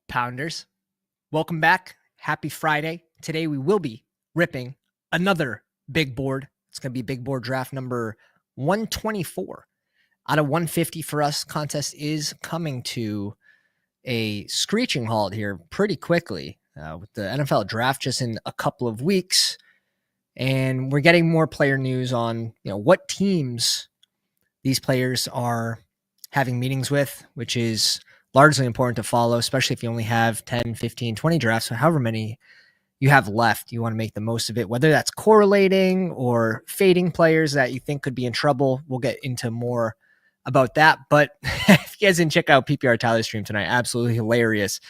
Pounders. Welcome back. Happy Friday. Today we will be ripping another big board. It's going to be big board draft number 124 out of 150 for us. Contest is coming to a screeching halt here pretty quickly with the NFL draft just in a couple of weeks. And we're getting more player news on, what teams these players are having meetings with, which is largely important to follow, especially if you only have 10, 15, 20 drafts, or however many you have left. You want to make the most of it, whether that's correlating or fading players that you think could be in trouble. We'll get into more about that. But if you guys didn't check out PPR Tyler's stream tonight, absolutely hilarious.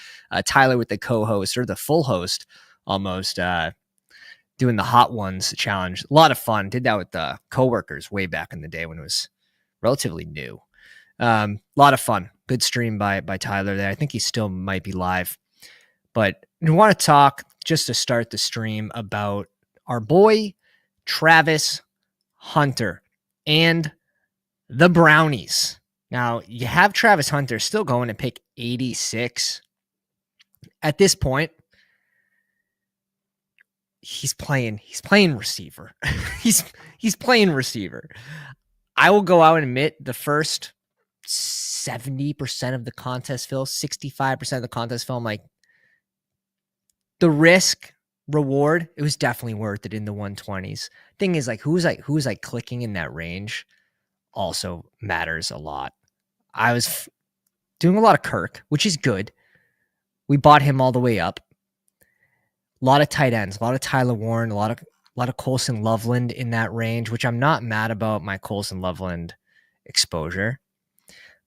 Tyler with the co-host, or the full host almost, doing the Hot Ones challenge. A lot of fun. Did that with the coworkers way back in the day when it was relatively new. A lot of fun. Good stream by Tyler there. I think he still might be live. But we want to talk, just to start the stream, about our boy Travis Hunter and the Brownies. Now, you have Travis Hunter still going to pick 86. At this point, he's playing receiver. he's playing receiver. I will go out and admit the first 70% of the contest fill, 65% of the contest fill, I'm like, the risk reward, it was definitely worth it in the 120s. Thing is, who's clicking in that range also matters a lot. I was doing a lot of Kirk, which is good. We bought him all the way up. A lot of tight ends, a lot of Tyler Warren, a lot of Colson Loveland in that range, which I'm not mad about my Colson Loveland exposure.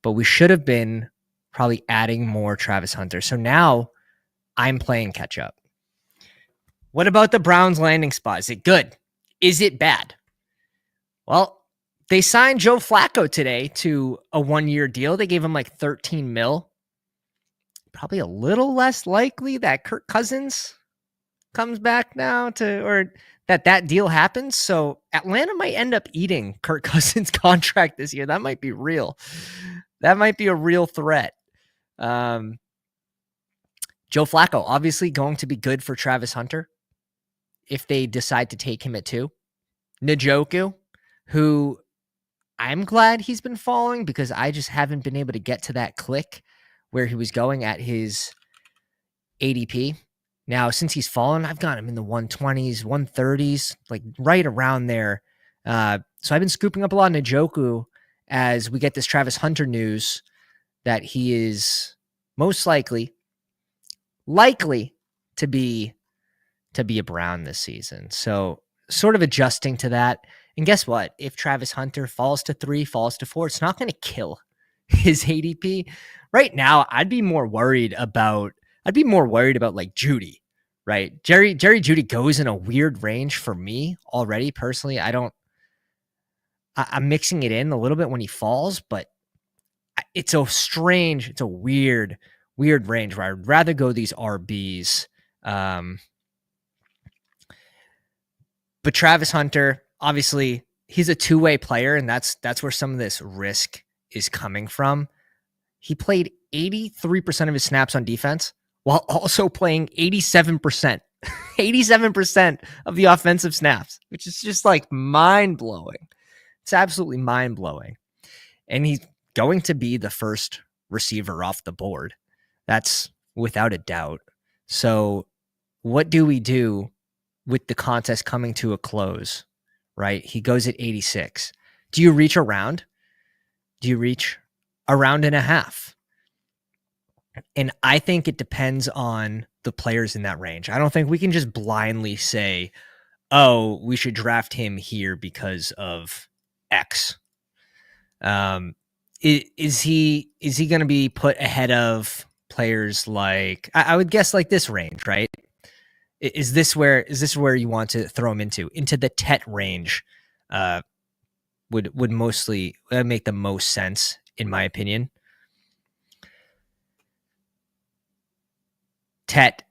But we should have been probably adding more Travis Hunter. So now I'm playing catch up. What about the Browns landing spot? Is it good? Is it bad? Well, they signed Joe Flacco today to a 1-year deal. They gave him like 13 mil. Probably a little less likely that Kirk Cousins comes back now or that deal happens. So Atlanta might end up eating Kirk Cousins' contract this year. That might be real. That might be a real threat. Joe Flacco, obviously going to be good for Travis Hunter if they decide to take him at 2. Njoku, who I'm glad he's been following because I just haven't been able to get to that click where he was going at his ADP. Now, since he's fallen, I've got him in the 120s, 130s, like right around there. So I've been scooping up a lot of Njoku as we get this Travis Hunter news that he is most likely to be a Brown this season. So sort of adjusting to that. And guess what? If Travis Hunter falls to 3, falls to 4, it's not going to kill his ADP. Right now, I'd be more worried about like Judy, right? Jerry Judy goes in a weird range for me already. Personally, I'm mixing it in a little bit when he falls, but it's a weird range where I'd rather go these RBs. But Travis Hunter, obviously, he's a two-way player, and that's where some of this risk is coming from. He played 83% of his snaps on defense while also playing 87%. 87% of the offensive snaps, which is just like mind-blowing. It's absolutely mind-blowing. And he's going to be the first receiver off the board. That's without a doubt. So what do we do with the contest coming to a close, right? He goes at 86. Do you reach around? Do you reach a round and a half? And I think it depends on the players in that range. I don't think we can just blindly say, oh, we should draft him here because of X. Is he going to be put ahead of players like, I would guess like this range, right? Is this where you want to throw him into the Tet range? Would mostly make the most sense in my opinion. Tet,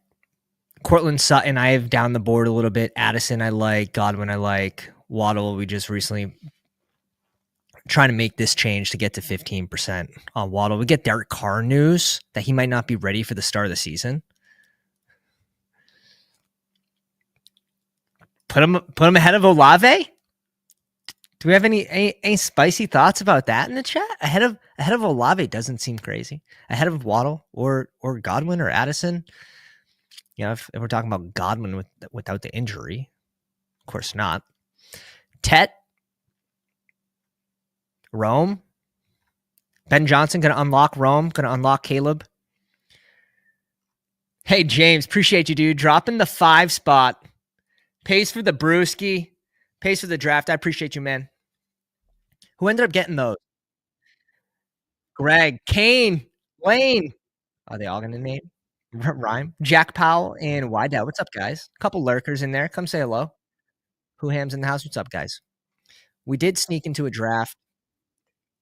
Cortland Sutton, I have down the board a little bit. Addison, I like. Godwin, I like. Waddle, we just recently trying to make this change to get to 15% on Waddle. We get Derek Carr news that he might not be ready for the start of the season. Put him ahead of Olave? Do we have any spicy thoughts about that in the chat? Ahead of Olave doesn't seem crazy. Ahead of Waddle or Godwin or Addison. You know, if we're talking about Godwin without the injury, of course not. Tet, Rome, Ben Johnson going to unlock Rome, going to unlock Caleb. Hey, James, appreciate you, dude. Dropping the 5 spot. Pays for the brewski. Pays for the draft. I appreciate you, man. Who ended up getting those? Greg, Kane, Lane. Are they all going to name? Rhyme? Jack Powell and Wydell. What's up, guys? A couple lurkers in there. Come say hello. Who Ham's in the house? What's up, guys? We did sneak into a draft.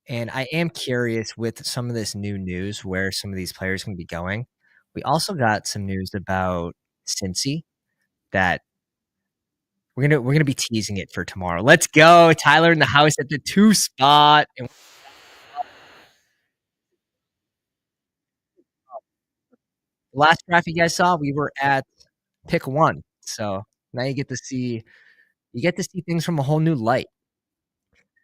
And I am curious with some of this new news where some of these players can be going. We also got some news about Cincy that we're gonna be teasing it for tomorrow. Let's go, Tyler in the house at the 2 spot. And last draft you guys saw, we were at pick 1, so now you get to see things from a whole new light.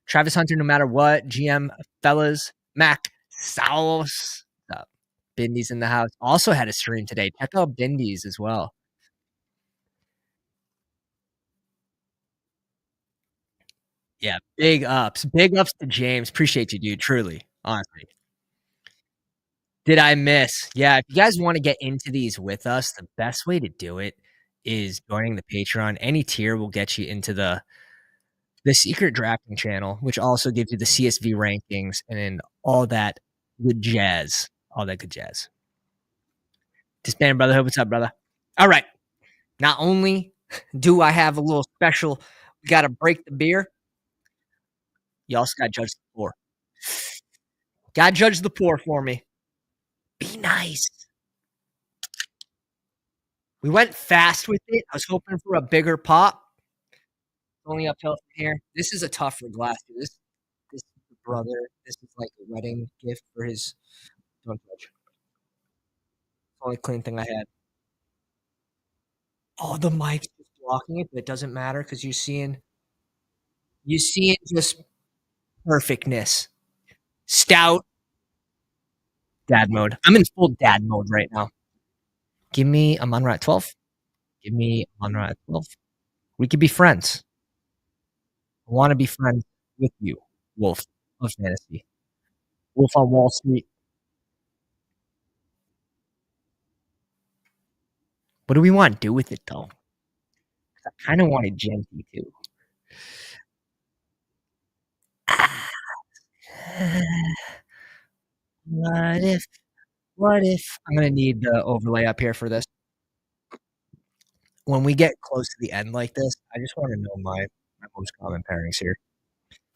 Travis Hunter, no matter what, GM fellas, Mac Sauce. Bindy's in the house. Also had a stream today. Check out Bindy's as well. Yeah, big ups. Big ups to James. Appreciate you, dude. Truly, honestly. Did I miss? Yeah, if you guys want to get into these with us, the best way to do it is joining the Patreon. Any tier will get you into the secret drafting channel, which also gives you the CSV rankings and all that good jazz. All that good jazz. Disbanded Brotherhood. What's up, brother? All right. Not only do I have a little special, we got to break the beer. You also got to judge the pour. Got to judge the pour for me. Be nice. We went fast with it. I was hoping for a bigger pop. Only uphill from here. This is a tougher glass. This is the brother. This is like a wedding gift for his. Don't touch. Only clean thing I had. Oh, the mic's just blocking it, but it doesn't matter because you're seeing just perfectness. Stout. Dad mode. I'm in full dad mode right now. Give me a Monra at 12. Give me a Monra at 12. We could be friends. I want to be friends with you, Wolf of Fantasy. Wolf on Wall Street. What do we want to do with it, though? I kind of wanted Genty, too. What if I'm going to need the overlay up here for this? When we get close to the end like this, I just want to know my most common pairings here.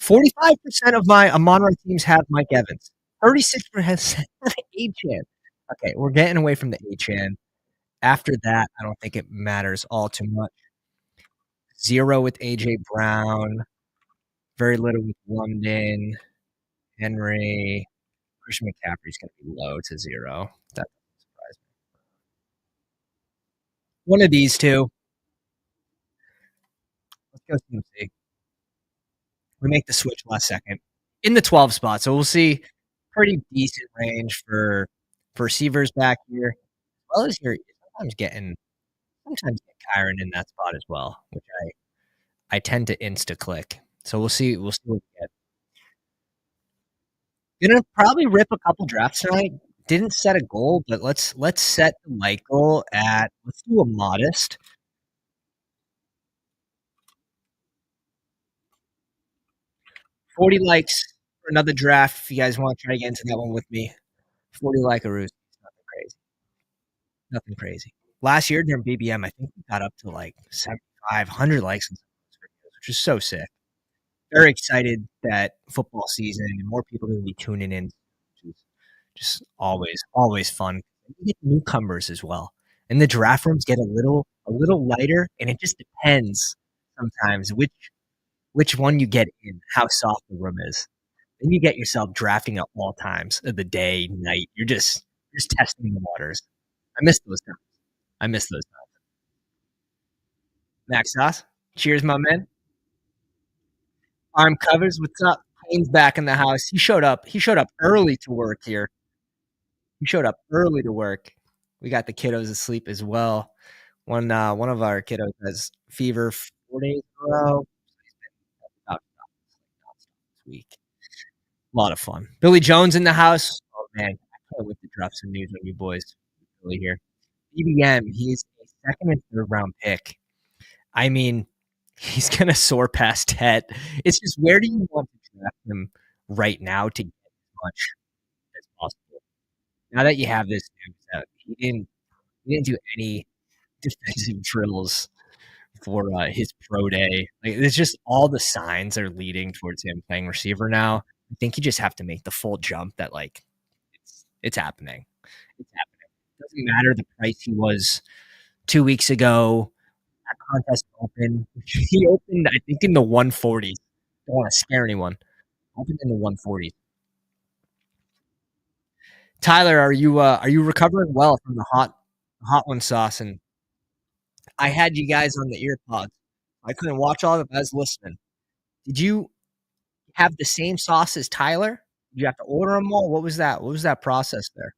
45% of my Amon teams have Mike Evans. 36% have A-Chan. Okay, we're getting away from the A-Chan. After that, I don't think it matters all too much. 0 with A.J. Brown. Very little with London. Henry. Christian McCaffrey's going to be low to 0. That doesn't surprise me. One of these two. Let's go CMC. We make the switch last second. In the 12 spot, so we'll see pretty decent range for receivers back here. As well as you're sometimes getting Kyron in that spot as well, which I tend to insta-click. So we'll see what we get. Gonna probably rip a couple drafts tonight. Didn't set a goal, but let's set the light goal at let's do a modest. $40 likes for another draft. If you guys want to try to get into that one with me, 40 likearoos. Nothing crazy. Nothing crazy. Last year during BBM, I think we got up to like 7,500 likes on some of those videos, which is so sick. Very excited that football season and more people are going to be tuning in, which is just always fun. You get newcomers as well, and the draft rooms get a little lighter, and it just depends sometimes which one you get in, how soft the room is. Then you get yourself drafting at all times of the day, night. You're just testing the waters. I miss those times. I miss those times. Max Sauce, cheers, my man. Arm covers, what's up? Payne's back in the house. He showed up. He showed up early to work here. He showed up early to work. We got the kiddos asleep as well. One of our kiddos has fever 4 days in a row. About this week. A lot of fun. Billy Jones in the house. Oh man, I can't wait to drop some news on you boys. Billy here. BBM, he's a second and third round pick. I mean, he's gonna soar past Tet. It's just where do you want to draft him right now to get as much as possible? Now that you have this news out, he didn't do any defensive drills for his pro day. Like, it's just all the signs are leading towards him playing receiver now. I think you just have to make the full jump that like it's happening. It's happening. It doesn't matter the price he was 2 weeks ago. That contest opened. He opened, I think, in the 140s. Don't want to scare anyone. Opened in the 140s. Tyler, are you recovering well from the hot one sauce? And I had you guys on the ear pods. I couldn't watch all of it, but I was listening. Did you have the same sauce as Tyler? Did you have to order them all? What was that? What was that process there?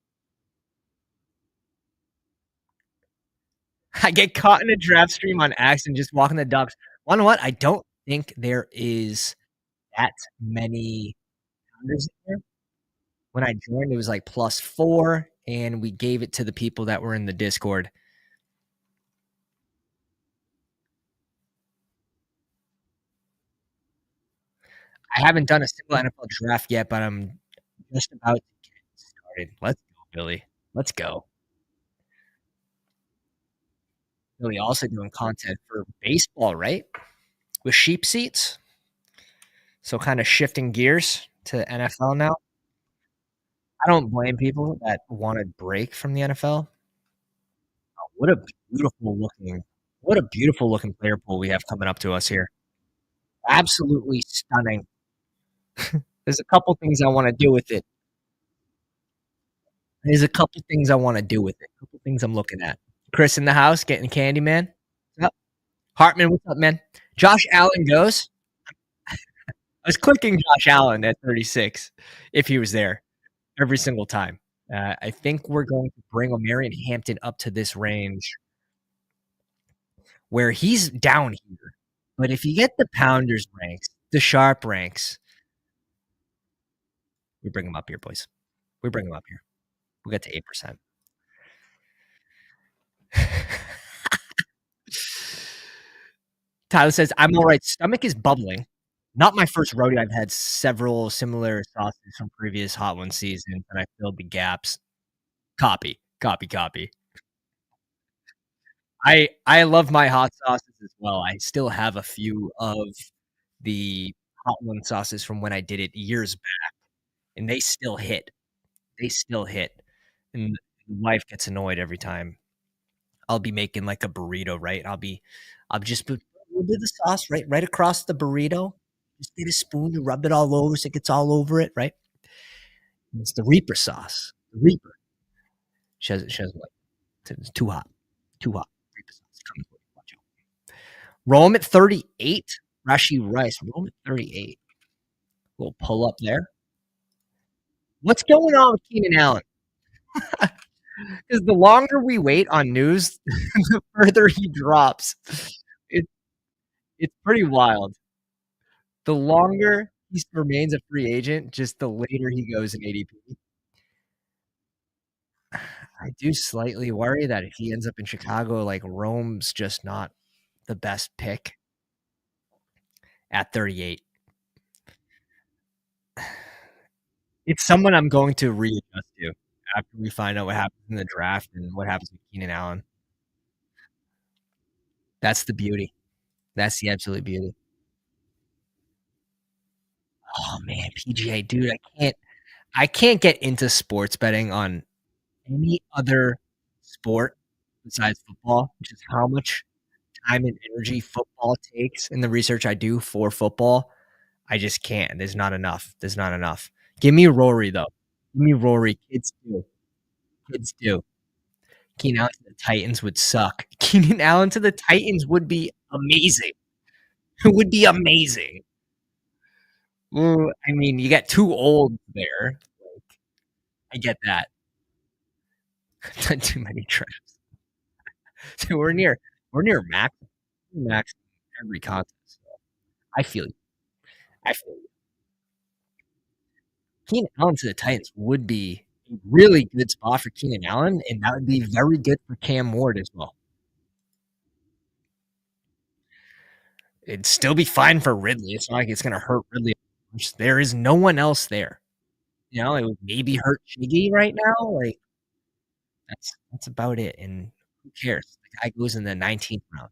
I get caught in a draft stream on accident just walking the ducks. You know what? I don't think there is that many founders in there. When I joined, it was like +4, and we gave it to the people that were in the Discord. I haven't done a single NFL draft yet, but I'm just about to get started. Let's go, Billy. Let's go. Billy also doing content for baseball, right? With sheep seats. So kind of shifting gears to NFL now. I don't blame people that want to break from the NFL. What a beautiful looking, what a beautiful looking player pool we have coming up to us here. Absolutely stunning. There's a couple things I want to do with it. There's a couple things I want to do with it. A couple things I'm looking at. Chris in the house getting candy, man. Yep. Hartman, what's up, man? Josh Allen goes. I was clicking Josh Allen at 36 if he was there every single time. I think we're going to bring Omarion Hampton up to this range where he's down here. But if you get the Pounders ranks, the Sharp ranks, we bring him up here, boys. We bring him up here. We get to 8%. Tyler says, I'm all right. Stomach is bubbling. Not my first rodeo. I've had several similar sauces from previous Hot One seasons, and I filled the gaps. Copy. I love my hot sauces as well. I still have a few of the Hot One sauces from when I did it years back, and they still hit. They still hit. And wife gets annoyed every time. I'll be making like a burrito, right? I'll just put a little bit of the sauce right across the burrito. Just get a spoon to rub it all over so it gets all over it, right? And it's the Reaper sauce. The Reaper. She has like it's too hot. Too hot. Reaper sauce. Coming for you. Watch out. Rome at 38. Rashi Rice. Rome at 38. Little pull up there. What's going on with Keenan Allen? Because the longer we wait on news, the further he drops. It, it's pretty wild. The longer he remains a free agent, just the later he goes in ADP. I do slightly worry that if he ends up in Chicago, like Rome's just not the best pick at 38. It's someone I'm going to readjust to after we find out what happens in the draft and what happens with Keenan Allen. That's the beauty. That's the absolute beauty. Oh man, PGA, dude, I can't get into sports betting on any other sport besides football, which is how much time and energy football takes in the research I do for football. I just can't. There's not enough. There's not enough. Give me Rory though. Give me Rory. Kids do. Kids do. Keenan Allen to the Titans would suck. Keenan Allen to the Titans would be amazing. It would be amazing. Well, I mean, you got two old there. I get that. Done too many trips. So we're near max every contest. So I feel you. I feel you. Keenan Allen to the Titans would be a really good spot for Keenan Allen, and that would be very good for Cam Ward as well. It'd still be fine for Ridley. It's not like it's going to hurt Ridley. There is no one else there. You know, it would maybe hurt Chiggy right now. Like that's about it. And who cares? The guy goes in the 19th round.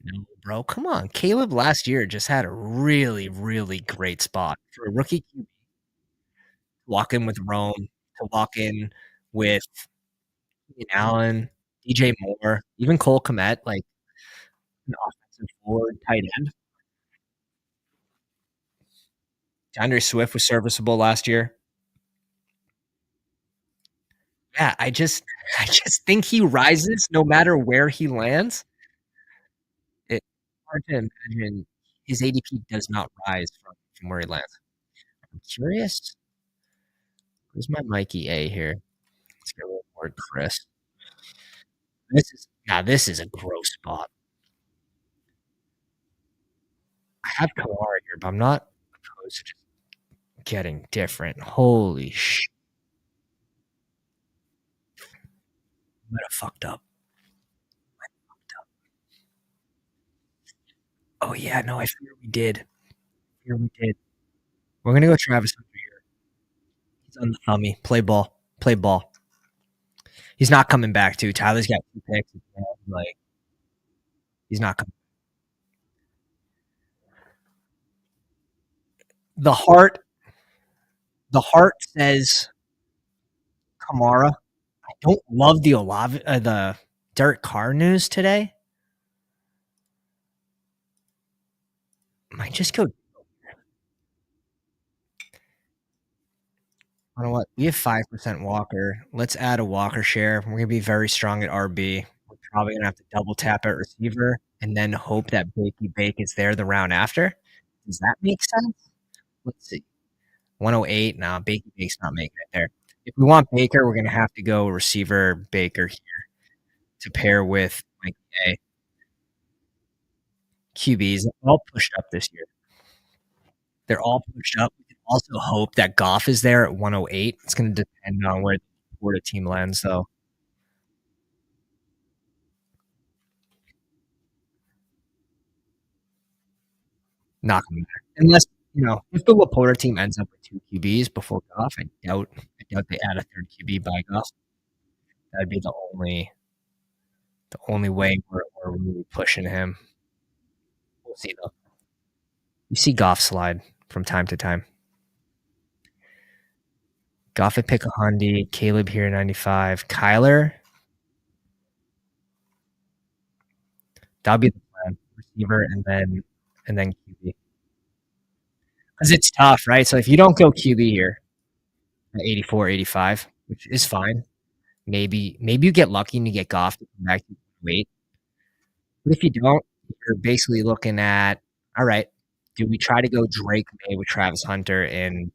No, bro, come on. Caleb last year just had a really, really great spot for a rookie QB. Walk in with Rome, to walk in with Keenan Allen, DJ Moore, even Cole Kmet, like an offensive forward, tight end. DeAndre Swift was serviceable last year. Yeah, I just think he rises no matter where he lands. It's hard to imagine his ADP does not rise from where he lands. I'm curious. Where's my Mikey A here? Let's get a little more Chris. This is a gross spot. I have Kamara here, but I'm not opposed to just getting different. Holy shit. I might have fucked up. Oh yeah, no, I fear we did. Here we did. We're gonna go Travis Hunter here. He's on the thummy. Play ball. Play ball. He's not coming back too. Tyler's got 2 picks. Like he's not coming. The heart. The heart says Kamara. I don't love the Derek Carr news today. Might just go. You know what? We have 5% Walker. Let's add a Walker share. We're gonna be very strong at RB. We're probably gonna have to double tap at receiver and then hope that Bakey Bake is there the round after. Does that make sense? Let's see. 108. Now Bakey Bake's not making it there. If we want Baker, we're gonna have to go receiver Baker here to pair with Mike A. QBs all pushed up this year. They're all pushed up. We can also hope that Goff is there at 108. It's going to depend on where the team lands, though. Not going to matter. Unless, if the Laporta team ends up with 2 QBs before Goff, I doubt they add a third QB by Goff. That'd be the only way we're really pushing him. We'll see, though. You see Goff slide from time to time. Goff at pick a Hyundai, Caleb here 95, Kyler. That'll be the plan. Receiver and then QB. Because it's tough, right? So if you don't go QB here at 84, 85, which is fine, maybe you get lucky and you get Goff to come back to wait. But if you don't, you're basically looking at, all right, do we try to go Drake May with Travis Hunter and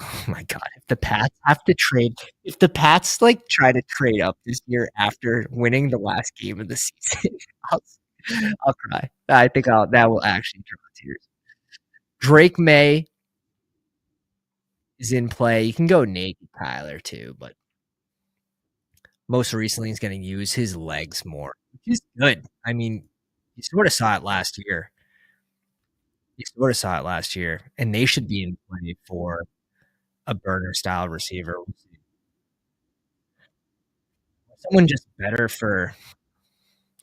oh my god, if the Pats have to trade, if the Pats like try to trade up this year after winning the last game of the season, I'll, I'll cry. I think that will actually draw tears. Drake May is in play. You can go Nate Tyler too, but most recently he's going to use his legs more, which is good. I mean, you sort of saw it last year. And they should be in play for a burner style receiver. Someone just better for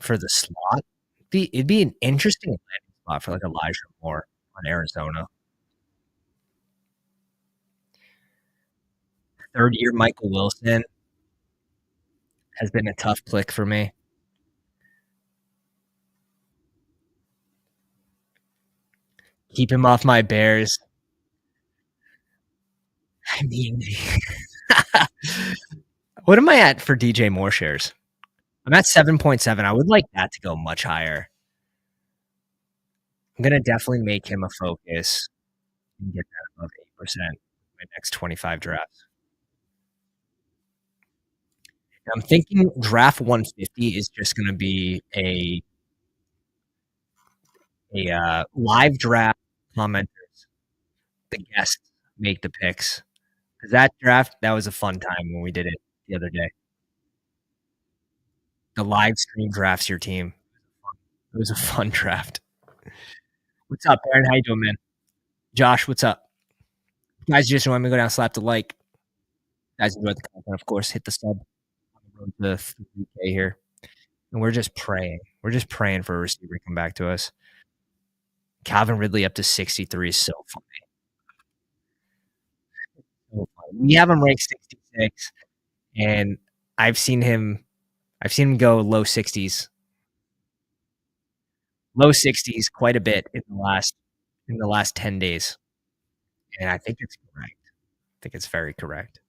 the slot. It'd be an interesting landing spot for like Elijah Moore on Arizona. Third year Michael Wilson has been a tough click for me. Keep him off my Bears. I mean, what am I at for DJ Moore shares? I'm at 7.7. I would like that to go much higher. I'm gonna definitely make him a focus and get that above 8% my next 25 drafts. And I'm thinking draft 150 is just gonna be a live draft commenters. The guests make the picks. Because that draft, that was a fun time when we did it the other day. The live stream drafts your team. It was a fun draft. What's up, Aaron? How you doing, man? Josh, what's up? Guys, just want me to go down, slap the like. Guys, enjoy the content, of course. Hit the sub on the road to 3K here. And we're just praying. We're just praying for a receiver to come back to us. Calvin Ridley up to 63 is so funny. So funny. We have him ranked 66, and I've seen him go low 60s quite a bit in the last 10 days. And I think it's correct. I think it's very correct.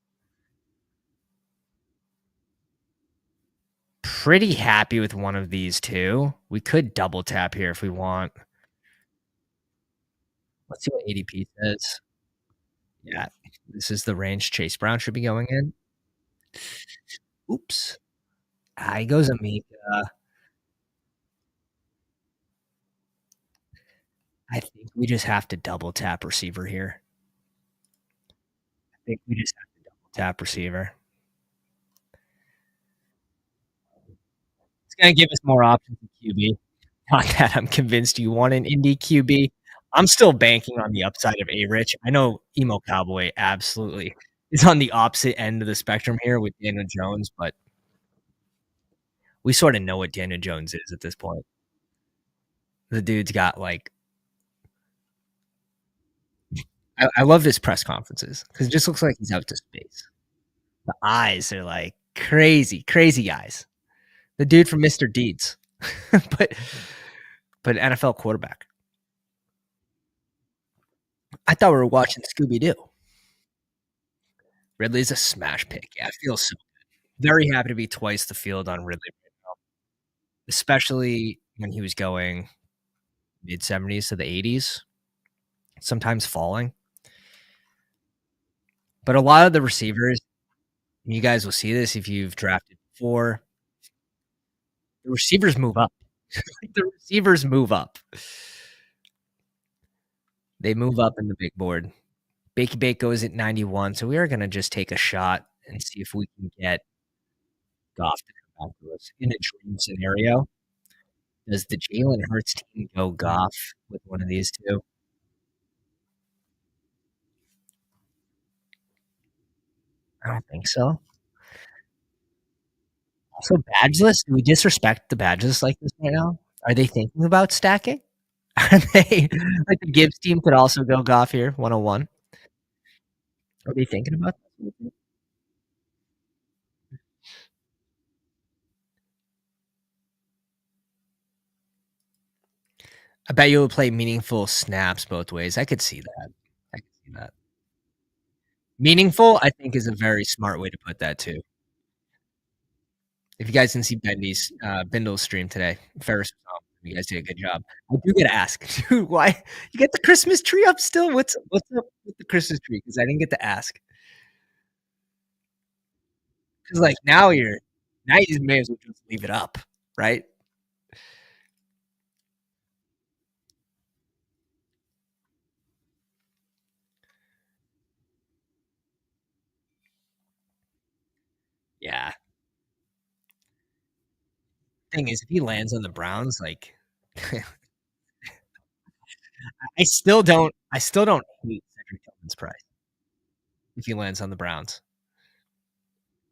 Pretty happy with one of these two. We could double tap here if we want. Let's see what ADP says. Yeah, this is the range Chase Brown should be going in. Oops. He goes Amiga. I think we just have to double tap receiver here. I think we just have to double tap receiver. It's going to give us more options in QB. Not that I'm convinced you want an indie QB. I'm still banking on the upside of A-Rich. I know Emo Cowboy absolutely is on the opposite end of the spectrum here with Daniel Jones, but we sort of know what Daniel Jones is at this point. The dude's got like I love his press conferences because it just looks like he's out to space. The eyes are like crazy, crazy eyes. The dude from Mr. Deeds, but NFL quarterback. I thought we were watching Scooby Doo. Ridley's a smash pick. Yeah, it feels so good. Very happy to be twice the field on Ridley right now, especially when he was going mid 70s to the 80s, sometimes falling. But a lot of the receivers, you guys will see this if you've drafted before, the receivers move up. The receivers move up. They move up in the big board. Bakey Bake goes at 91, so we are going to just take a shot and see if we can get Goff to come back to us in a dream scenario. Does the Jalen Hurts team go Goff with one of these two? I don't think so. Also, badgeless. Do we disrespect the badgeless like this right now? Are they thinking about stacking? Are they like the Gibbs team could also go Goff here, 101? Are they thinking about that? I bet you would play meaningful snaps both ways. I could see that. I could see that. Meaningful, I think, is a very smart way to put that too. If you guys didn't see Bindle's stream today, Ferris, you guys did a good job. I do get to ask, dude, why you get the Christmas tree up still? What's up with the Christmas tree? Because I didn't get to ask. Because like now you may as well just leave it up, right? Yeah. Thing is, if he lands on the Browns, like I still don't hate Cedric Tillman's price if he lands on the Browns.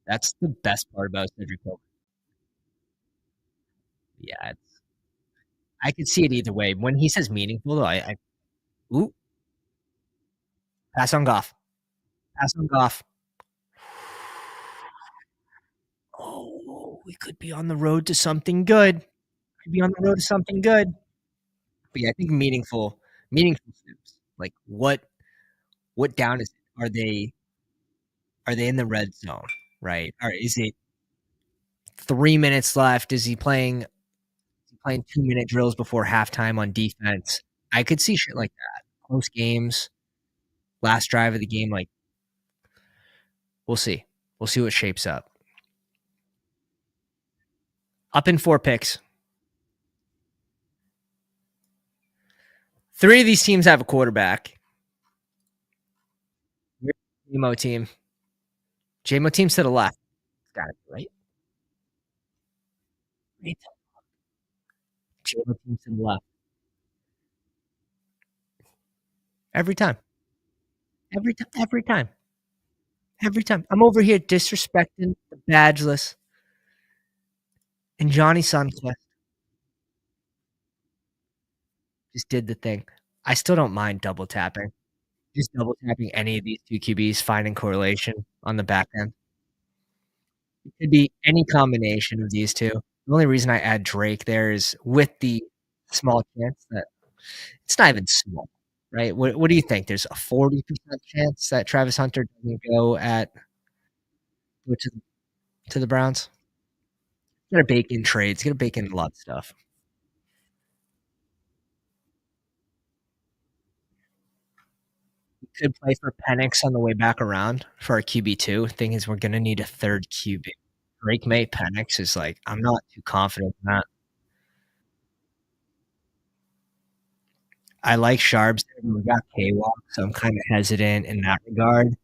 That's the best part about Cedric Tillman. Yeah, I could see it either way. When he says meaningful, though, ooh, pass on Goff. Pass on Goff. Oh, we could be on the road to something good. Could be on the road to something good. But yeah, I think Meaningful snaps. Like what down is it? Are they in the red zone, right? Or is it 3 minutes left? Is he playing 2 minute drills before halftime on defense? I could see shit like that. Close games, last drive of the game, like we'll see. We'll see what shapes up. Up in 4 picks. 3 of these teams have a quarterback. JMO team. JMO team's to the left. Got it, right? Right. JMO team's to the left. Every time. Every time. Every time. Every time. I'm over here disrespecting the badgeless and Johnny Sunquest just did the thing. I still don't mind double tapping. Just double tapping any of these two QBs, finding correlation on the back end. It could be any combination of these two. The only reason I add Drake there is with the small chance that it's not even small, right? What do you think? There's a 40% chance that Travis Hunter doesn't go to the Browns. Gonna bake in trades. Gonna bake in a lot of stuff. Could play for Penix on the way back around for our QB2. Thing is, we're gonna need a third QB. Drake May Penix is like I'm not too confident in that. I like Sharps. We got K-Walk, so I'm kind of hesitant in that regard.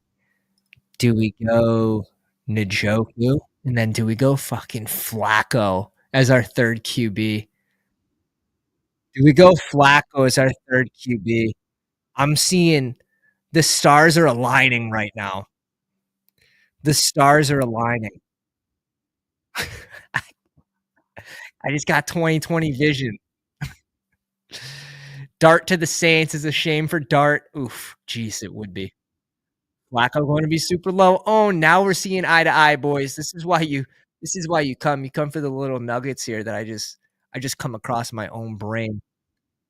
Do we go Njoku? And then do we go fucking Flacco as our third QB? Do we go Flacco as our third QB? I'm seeing the stars are aligning right now. The stars are aligning. I just got 20/20 vision. Dart to the Saints is a shame for Dart. Oof, jeez, it would be. Flacco going to be super low. Oh, now we're seeing eye to eye, boys. This is why you come. You come for the little nuggets here that I just come across my own brain.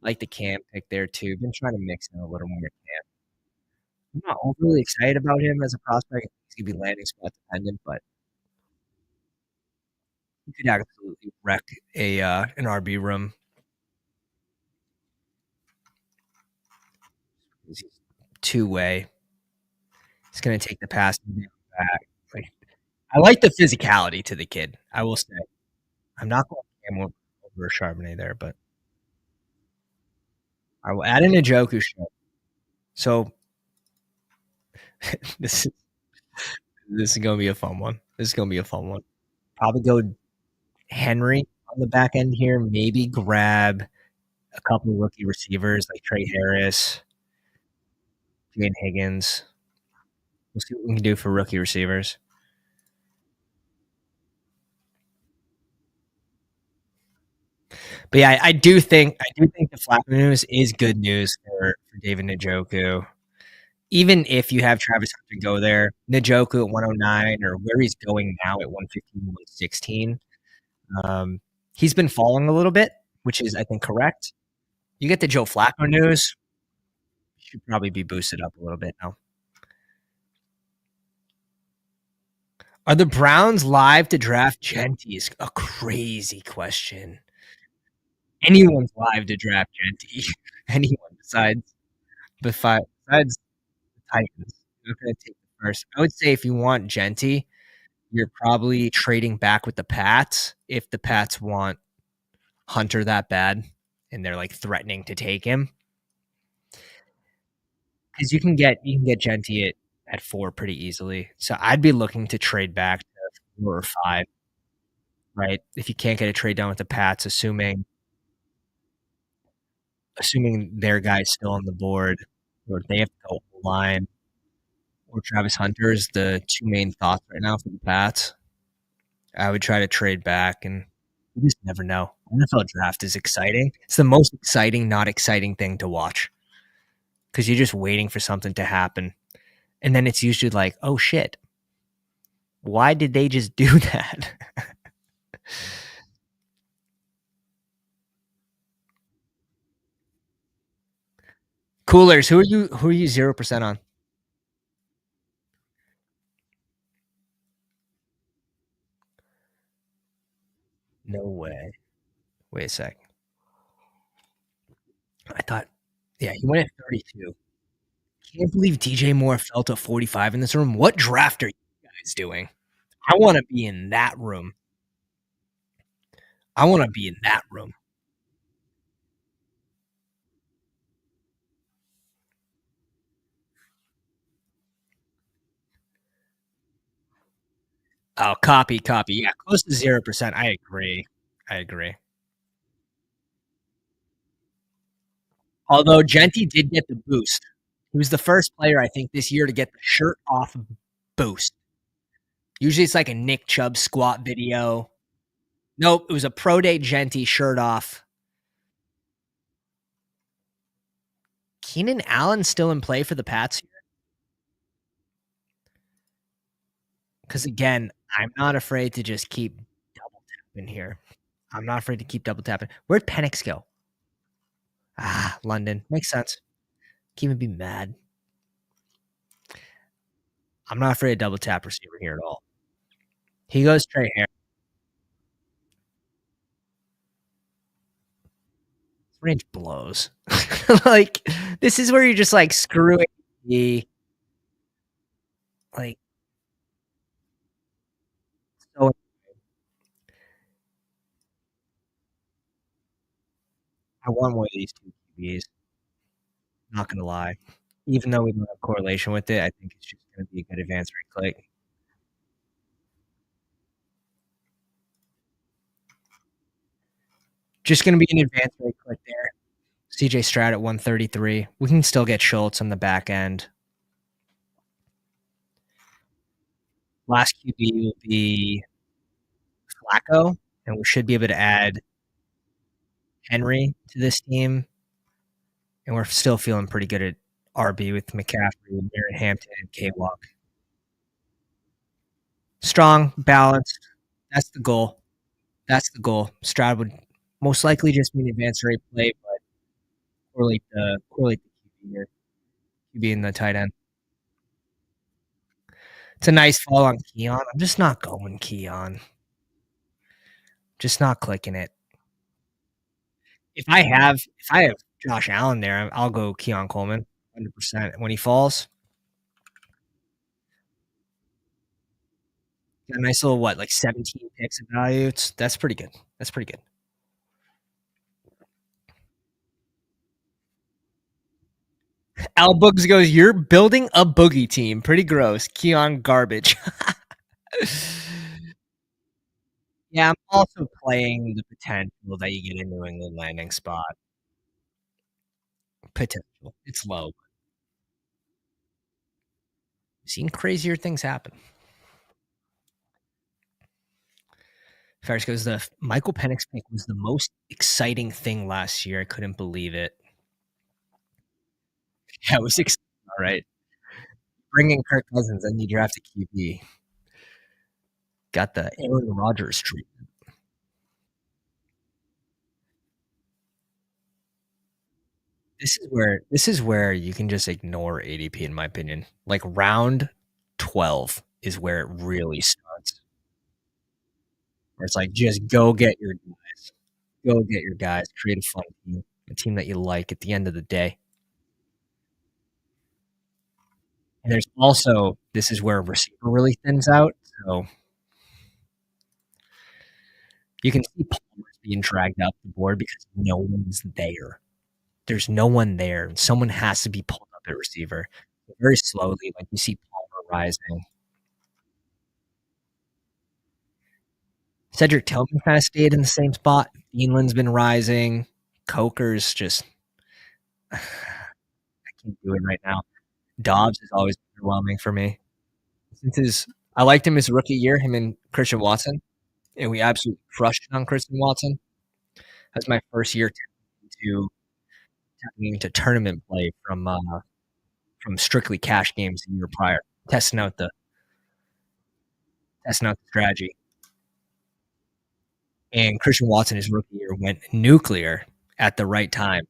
Like the Cam pick there too. Been trying to mix in a little more Cam. I'm not overly excited about him as a prospect. He's gonna be landing spot dependent, but he could absolutely wreck a an RB room. He's two-way. He's gonna take the pass back. Like, I like the physicality to the kid. I will say. I'm not going Cam over Charbonnet there, but I will add in a Joku show. So this is this is gonna be a fun one. This is gonna be a fun one. Probably go Henry on the back end here. Maybe grab a couple of rookie receivers like Trey Harris, Jane Higgins. We'll see what we can do for rookie receivers. But yeah, I do think the Flacco news is good news for David Njoku. Even if you have Travis Hunter go there, Njoku at 109 or where he's going now at 115, 116, he's been falling a little bit, which is, I think, correct. You get the Joe Flacco news, should probably be boosted up a little bit now. Are the Browns live to draft Genty? Is a crazy question. Anyone's live to draft Genty. Anyone besides the Titans. You're not going to take the first. I would say if you want Genty, you're probably trading back with the Pats if the Pats want Hunter that bad and they're like threatening to take him. Because you can get Genty at 4 pretty easily. So I'd be looking to trade back to 4 or 5, right? If you can't get a trade down with the Pats, assuming their guy's still on the board, or they have to go line, or Travis Hunter is the two main thoughts right now for the Pats. I would try to trade back, and you just never know. NFL draft is exciting. It's the most exciting, not exciting thing to watch because you're just waiting for something to happen. And then it's usually like, oh shit, why did they just do that? Coolers. Who are you 0% on? No way. Wait a sec. I thought, yeah, he went at 32. Can't believe DJ Moore fell to 45 in this room. What draft are you guys doing? I want to be in that room. I want to be in that room. Oh, copy. Yeah, close to 0%. I agree. Although Genty did get the boost. He was the first player, I think, this year to get the shirt off boost. Usually it's like a Nick Chubb squat video. Nope, it was a pro day Genty shirt off. Keenan Allen still in play for the Pats here? Because again, I'm not afraid to just keep double tapping here. I'm not afraid to keep double tapping. Where'd Penix go? Ah, London. Makes sense. Can't even be mad. I'm not afraid of double tap receiver here at all. He goes straight here. This range blows. Like, this is where you're just like screwing the like so I want one of these two QBs. Not gonna lie. Even though we don't have correlation with it, I think it's just gonna be a good advance rate click. Just gonna be an advance rate click there. CJ Stroud at 133. We can still get Schultz on the back end. Last QB will be Flacco, and we should be able to add Henry to this team. And we're still feeling pretty good at RB with McCaffrey, Barrett Hampton, and K-Walk. Strong, balanced. That's the goal. Stroud would most likely just be an advanced rate play, but correlate the QB here. QB in the tight end. It's a nice fall on Keon. I'm just not going Keon. Just not clicking it. If I have Josh Allen there, I'll go Keon Coleman 100% when he falls. Got a nice little like 17 picks of value. That's pretty good. Al Boogs goes, "You're building a boogie team. Pretty gross. Keon garbage." Yeah, I'm also playing the potential that you get a New England landing spot. Potential. It's low. I've seen crazier things happen. Ferris goes, the Michael Penix pick was the most exciting thing last year. I couldn't believe it. Yeah, it was exciting. All right. Bring in Kirk Cousins and you draft a QB. Got the Aaron Rodgers treatment. This is where you can just ignore ADP in my opinion. Like round 12 is where it really starts. Where it's like just go get your guys. Go get your guys. Create a fun team. A team that you like at the end of the day. And there's also this is where receiver really thins out. So you can see Palmer's being dragged up the board because no one's there. There's no one there. Someone has to be pulled up at receiver. Very slowly, like you see Palmer rising. Cedric Tillman kind of stayed in the same spot. Beanland's been rising. Coker's just I can't do it right now. Dobbs is always overwhelming for me. I liked him his rookie year, him and Christian Watson, and we absolutely crushed on Christian Watson. That's my first year tapping into tournament play from strictly cash games the year prior, testing out the strategy. And Christian Watson, his rookie year, went nuclear at the right time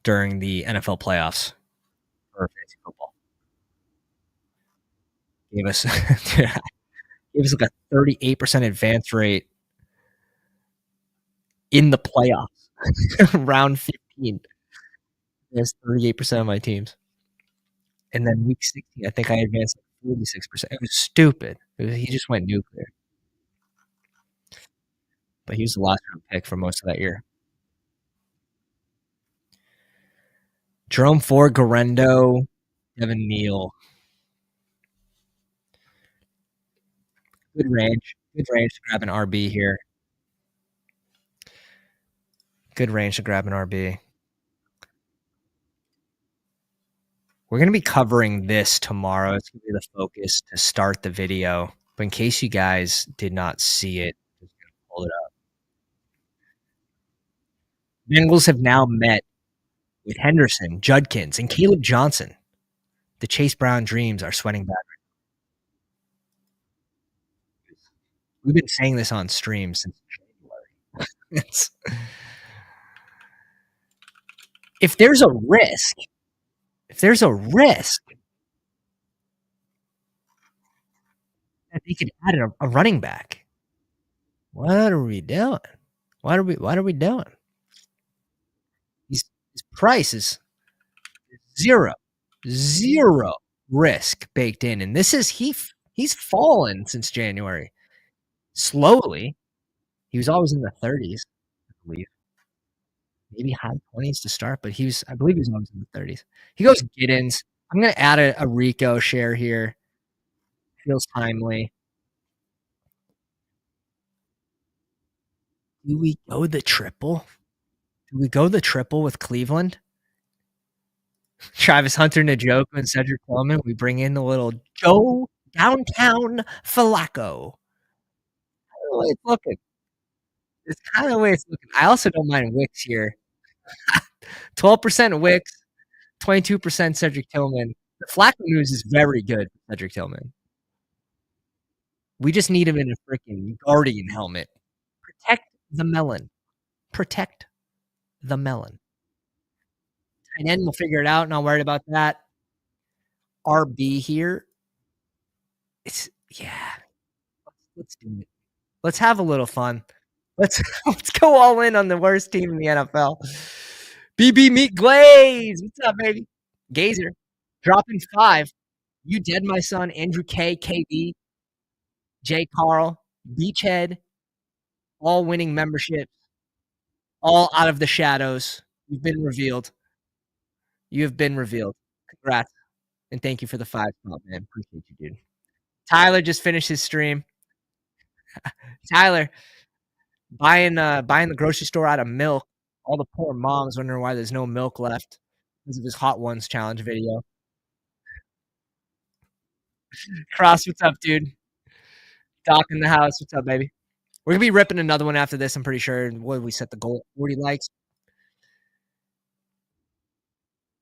during the NFL playoffs for fantasy football. Gave us gave us like a 38% advance rate in the playoffs. Round 15. There's 38% of my teams. And then week 16, I think I advanced like 46%. It was stupid. He just went nuclear. But he was the last round pick for most of that year. Jerome Ford, Garendo, Devin Neal. Good range. Good range to grab an RB here. Good range to grab an RB. We're going to be covering this tomorrow. It's going to be the focus to start the video. But in case you guys did not see it, just going to pull it up. Bengals have now met with Henderson, Judkins, and Caleb Johnson. The Chase Brown dreams are sweating back. We've been saying this on stream since January. If there's a risk that they could add a running back, what are we doing? What are we doing? His price is zero risk baked in, and this is he's fallen since January. Slowly, he was always in the 30s, I believe. Maybe high 20s to start, but I believe he was always in the 30s. He goes Giddens. I'm going to add a Rico share here. Feels timely. Do we go the triple? Do we go the triple with Cleveland? Travis Hunter, Njoku, and Cedric Tillman. We bring in the little Joe Downtown Flacco. It's looking. It's kind of the way it's looking. I also don't mind Wicks here. 12% Wicks, 22% Cedric Tillman. The Flacco news is very good for Cedric Tillman. We just need him in a freaking Guardian helmet. Protect the melon. Protect the melon. And then we'll figure it out. Not worried about that. RB here. Let's do it. Let's have a little fun. Let's go all in on the worst team in the NFL. BB Meat Glaze. What's up, baby? Gazer. Dropping 5. You dead, my son. Andrew K, KB, J Carl, Beachhead, all winning memberships, all out of the shadows. You've been revealed. You have been revealed. Congrats. And thank you for the 5 spot, man. Appreciate you, dude. Tyler just finished his stream. Tyler buying the grocery store out of milk. All the poor moms wondering why there's no milk left because of his Hot Ones challenge video. Cross, what's up, dude? Doc in the house. What's up, baby? We're gonna be ripping another one after this. I'm pretty sure. What we set the goal? 40 likes,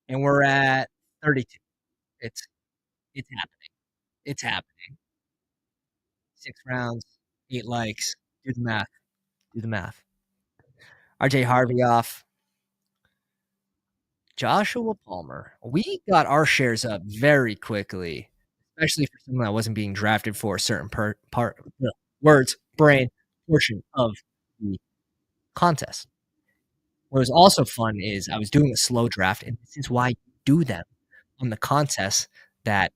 and we're at 32. It's happening. It's happening. 6 rounds, 8 likes. Do the math. Do the math. RJ Harvey off. Joshua Palmer. We got our shares up very quickly, especially for someone that wasn't being drafted for a certain portion of the contest. What was also fun is I was doing a slow draft, and this is why you do them on the contests that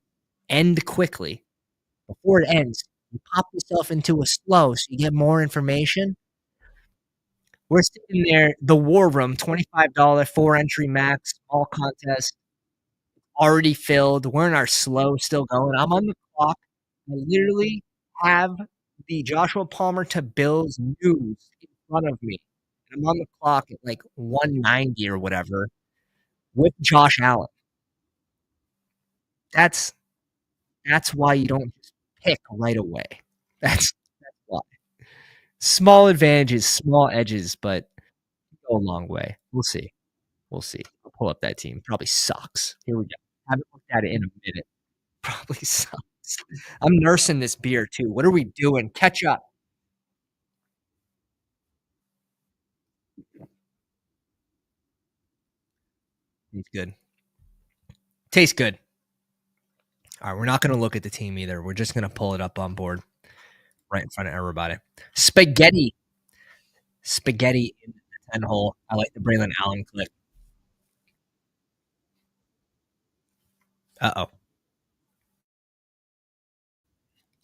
end quickly. Before it ends, you pop yourself into a slow so you get more information. We're sitting there, the War Room, $25, 4-entry max, small contest, already filled. We're in our slow, still going. I'm on the clock. I literally have the Joshua Palmer to Bills news in front of me. I'm on the clock at like 190 or whatever with Josh Allen. That's why you don't just pick right away. That's why. Small advantages, small edges, but go a long way. We'll see. We'll see. I'll pull up that team. Probably sucks. Here we go. Haven't looked at it in a minute. Probably sucks. I'm nursing this beer too. What are we doing? Catch up. Tastes good. Tastes good. All right, we're not going to look at the team either. We're just going to pull it up on board right in front of everybody. Spaghetti in the 10 hole. I like the Braylon Allen clip. Uh-oh.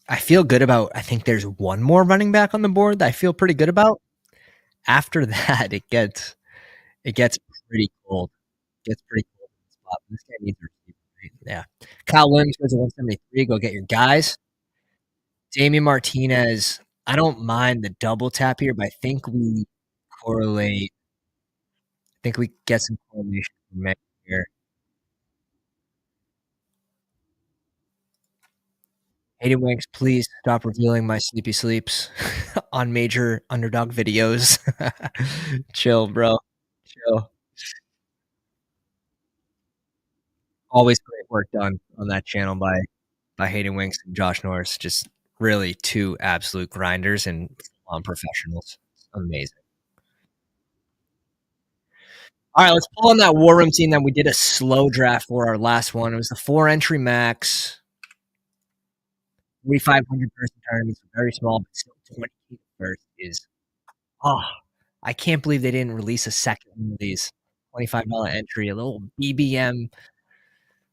I feel good about, I think there's one more running back on the board that I feel pretty good about. After that, it gets pretty cold. It gets pretty cold in the spot. This guy needs a receiver, right? Yeah. Kyle Williams goes to 173. Go get your guys. Damian Martinez. I don't mind the double tap here, but I think we correlate. I think we get some correlation from Meg here. Hayden Winks, please stop revealing my sleepy sleeps on major underdog videos. Chill, bro. Chill. Always great work done on that channel by Hayden Winks and Josh Norris. Just really two absolute grinders and professionals. Amazing. All right, let's pull on that War Room team that we did a slow draft for our last one. It was the 4-entry max, 4,500 person tournament. So very small, but still 20 first is. Oh, I can't believe they didn't release a second one of these. $25 entry, a little BBM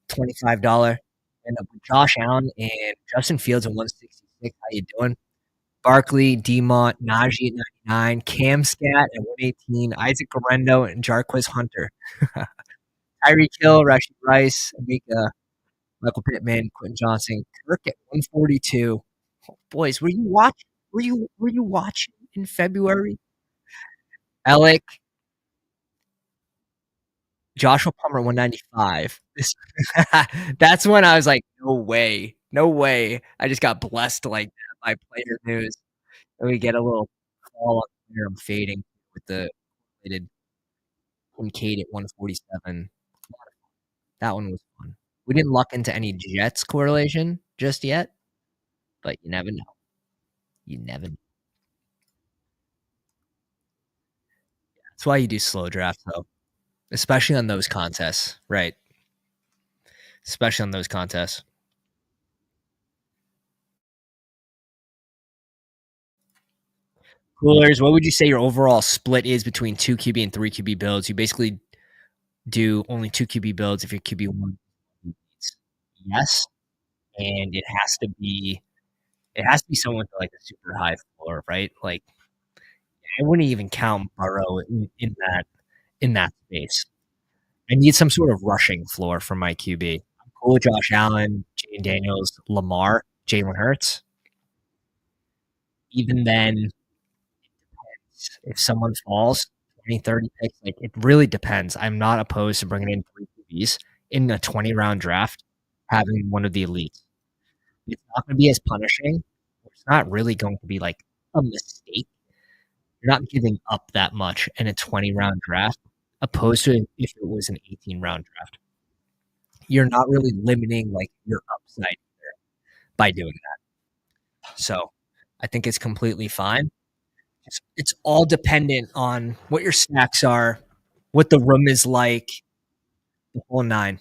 $25. And with Josh Allen and Justin Fields at 166. How you doing? Barkley, Demont, Najee at 99, Cam Scat at 118, Isaac Garendo, and Jarquez Hunter. Tyreek Hill, Rashid Rice, Amika, Michael Pittman, Quentin Johnson, Kirk at 142. Boys, were you watching? Were you watching in February? Alec, Joshua Palmer 195. That's when I was like, no way. No way. I just got blessed like that by player news. And we get a little call up here. I'm fading with the rated Kincaid at 147. That one was fun. We didn't luck into any Jets correlation just yet, but you never know. You never know. That's why you do slow drafts, though, especially on those contests, right? Especially on those contests. Coolers, what would you say your overall split is between 2 QB and 3 QB builds? You basically do only 2 QB builds if your QB one. Yes, and it has to be someone with like a super high floor, right? Like I wouldn't even count Burrow in that space. I need some sort of rushing floor for my QB. I'm cool with Josh Allen, Jane Daniels, Lamar, Jalen Hurts. Even then, if someone falls 20, 30 picks, like it really depends. I'm not opposed to bringing in 3 QBs in a 20-round draft, having one of the elites. It's not going to be as punishing. It's not really going to be like a mistake. You're not giving up that much in a 20-round draft, opposed to if it was an 18-round draft. You're not really limiting like your upside by doing that. So I think it's completely fine. It's all dependent on what your snacks are, what the room is like, the whole nine.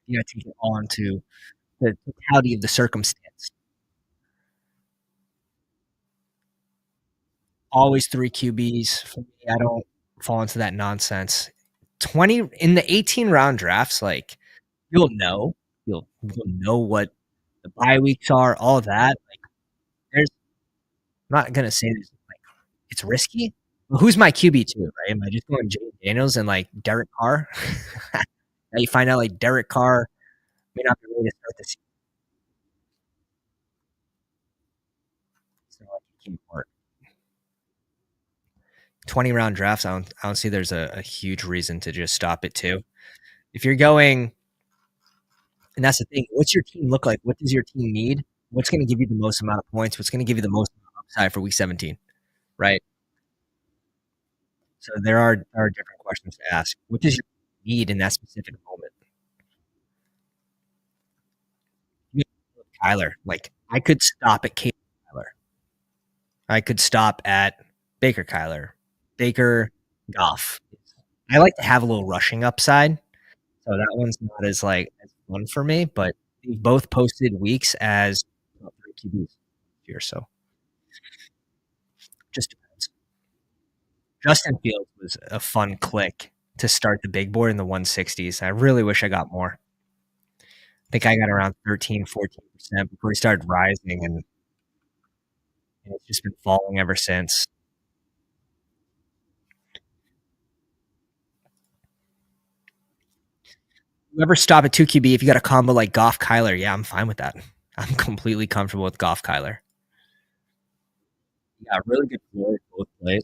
You got to take it all into the totality of the circumstance. Always 3 QBs. For me, I don't fall into that nonsense. 20 in the 18 round drafts, like you'll know, you'll know what the bye weeks are, all of that. Like there's I'm not gonna say there's like it's risky. But who's my QB two, right? Am I just going Jay Daniels and like Derek Carr? Now you find out like Derek Carr may not be ready to start the season. So like it can't work. 20-round drafts, I don't see there's a huge reason to just stop it too. If you're going, and that's the thing, what's your team look like? What does your team need? What's going to give you the most amount of points? What's going to give you the most upside for week 17, right? So there are different questions to ask. What does your team need in that specific moment? Kyler, like I could stop at Kyler. I could stop at Baker Kyler, Baker Goff. I like to have a little rushing upside. So that one's not as like as fun for me, but they've both posted weeks as top 3 QBs here, so just depends. Justin Fields was a fun click to start the big board in the 160s. I really wish I got more. I think I got around 13, 14% before he started rising, and it's just been falling ever since. You ever stop at 2 QB if you got a combo like Goff Kyler? Yeah, I'm fine with that. I'm completely comfortable with Goff Kyler. Yeah, really good floor both plays.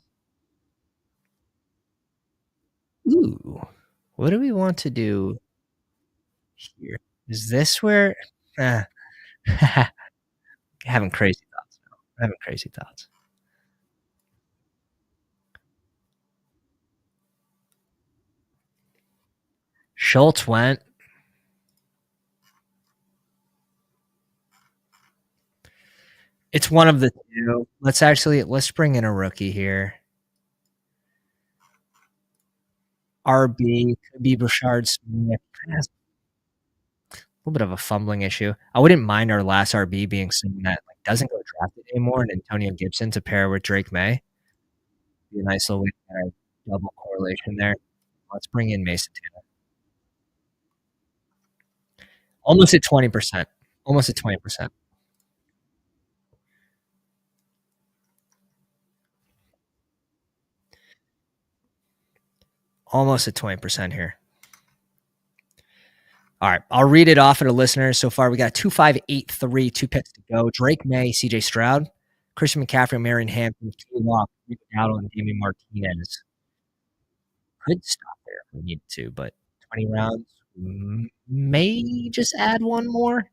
Ooh, what do we want to do here? Is this where? Uh, having crazy thoughts now. Having crazy thoughts. Schultz went. It's one of the two. Let's bring in a rookie here. RB could be Brashard Smith. Has a little bit of a fumbling issue. I wouldn't mind our last RB being someone that like doesn't go drafted anymore, and Antonio Gibson to pair with Drake May. Be a nice little way to get a double correlation there. Let's bring in Mason Taylor. Almost at 20%. Almost at 20%. Almost at 20% here. All right, I'll read it off to the listeners. So far, we got 2-5-8-3, 2 picks to go. Drake May, CJ Stroud, Christian McCaffrey, Marion Hampton, K Walk, Rico Dowdle, and Damian Martinez. Could stop there if we need to, but 20 rounds, may just add one more.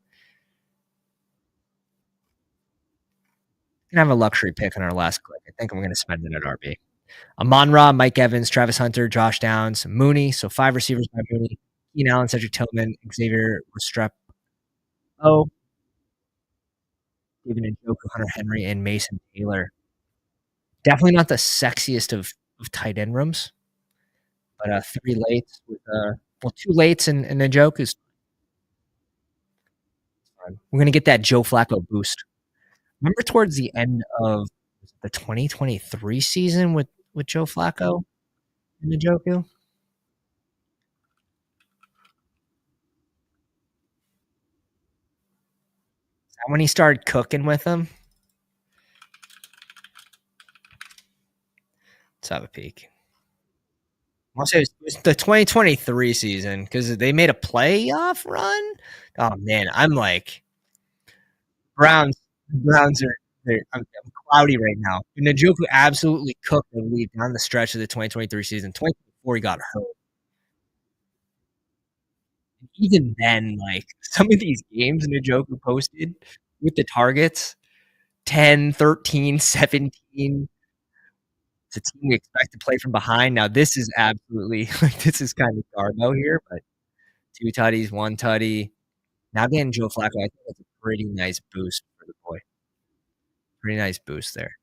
Gonna have a luxury pick on our last click. I think I'm gonna spend it at RB. Amon-Ra, Mike Evans, Travis Hunter, Josh Downs, Mooney. So 5 receivers by Mooney. Keenan Allen, Cedric Tillman, Xavier Restrepo, David Njoku, Hunter Henry, and Mason Taylor. Definitely not the sexiest of tight end rooms, but 3 lates with 2 lates and Njoku is fun. We're gonna get that Joe Flacco boost. Remember towards the end of the 2023 season with Joe Flacco and Njoku? When he started cooking with them? Let's have a peek. I want to say it was the 2023 season because they made a playoff run. Oh man, I'm like Browns. Browns are. I'm cloudy right now. Njoku absolutely cooked the lead down the stretch of the 2023 season. 2024 he got hurt. Even then, like some of these games Njoku posted with the targets 10, 13, 17. It's a team we expect to play from behind. Now, this is absolutely like this is kind of Garbo here, but 2 tutties, 1 tutty. Now getting Joe Flacco, I think that's a pretty nice boost for the boy. Pretty nice boost there.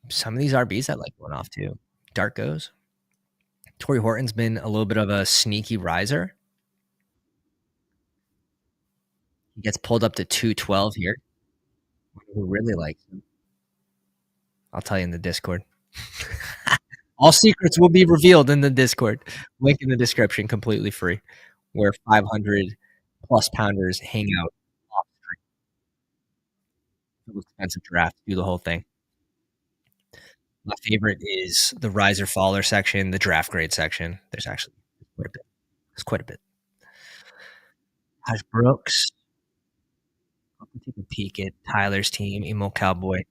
Some of these RBs I like going off too. Dart goes. Torrey Horton's been a little bit of a sneaky riser. He gets pulled up to 212 here. Who really likes him? I'll tell you in the Discord. All secrets will be revealed in the Discord. Link in the description, completely free, where 500 plus pounders hang out off stream. Expensive draft, do the whole thing. My favorite is the riser faller section, the draft grade section. There's actually quite a bit. It's quite a bit. How's Brooks? I'll take a peek at Tyler's team, Emo Cowboy.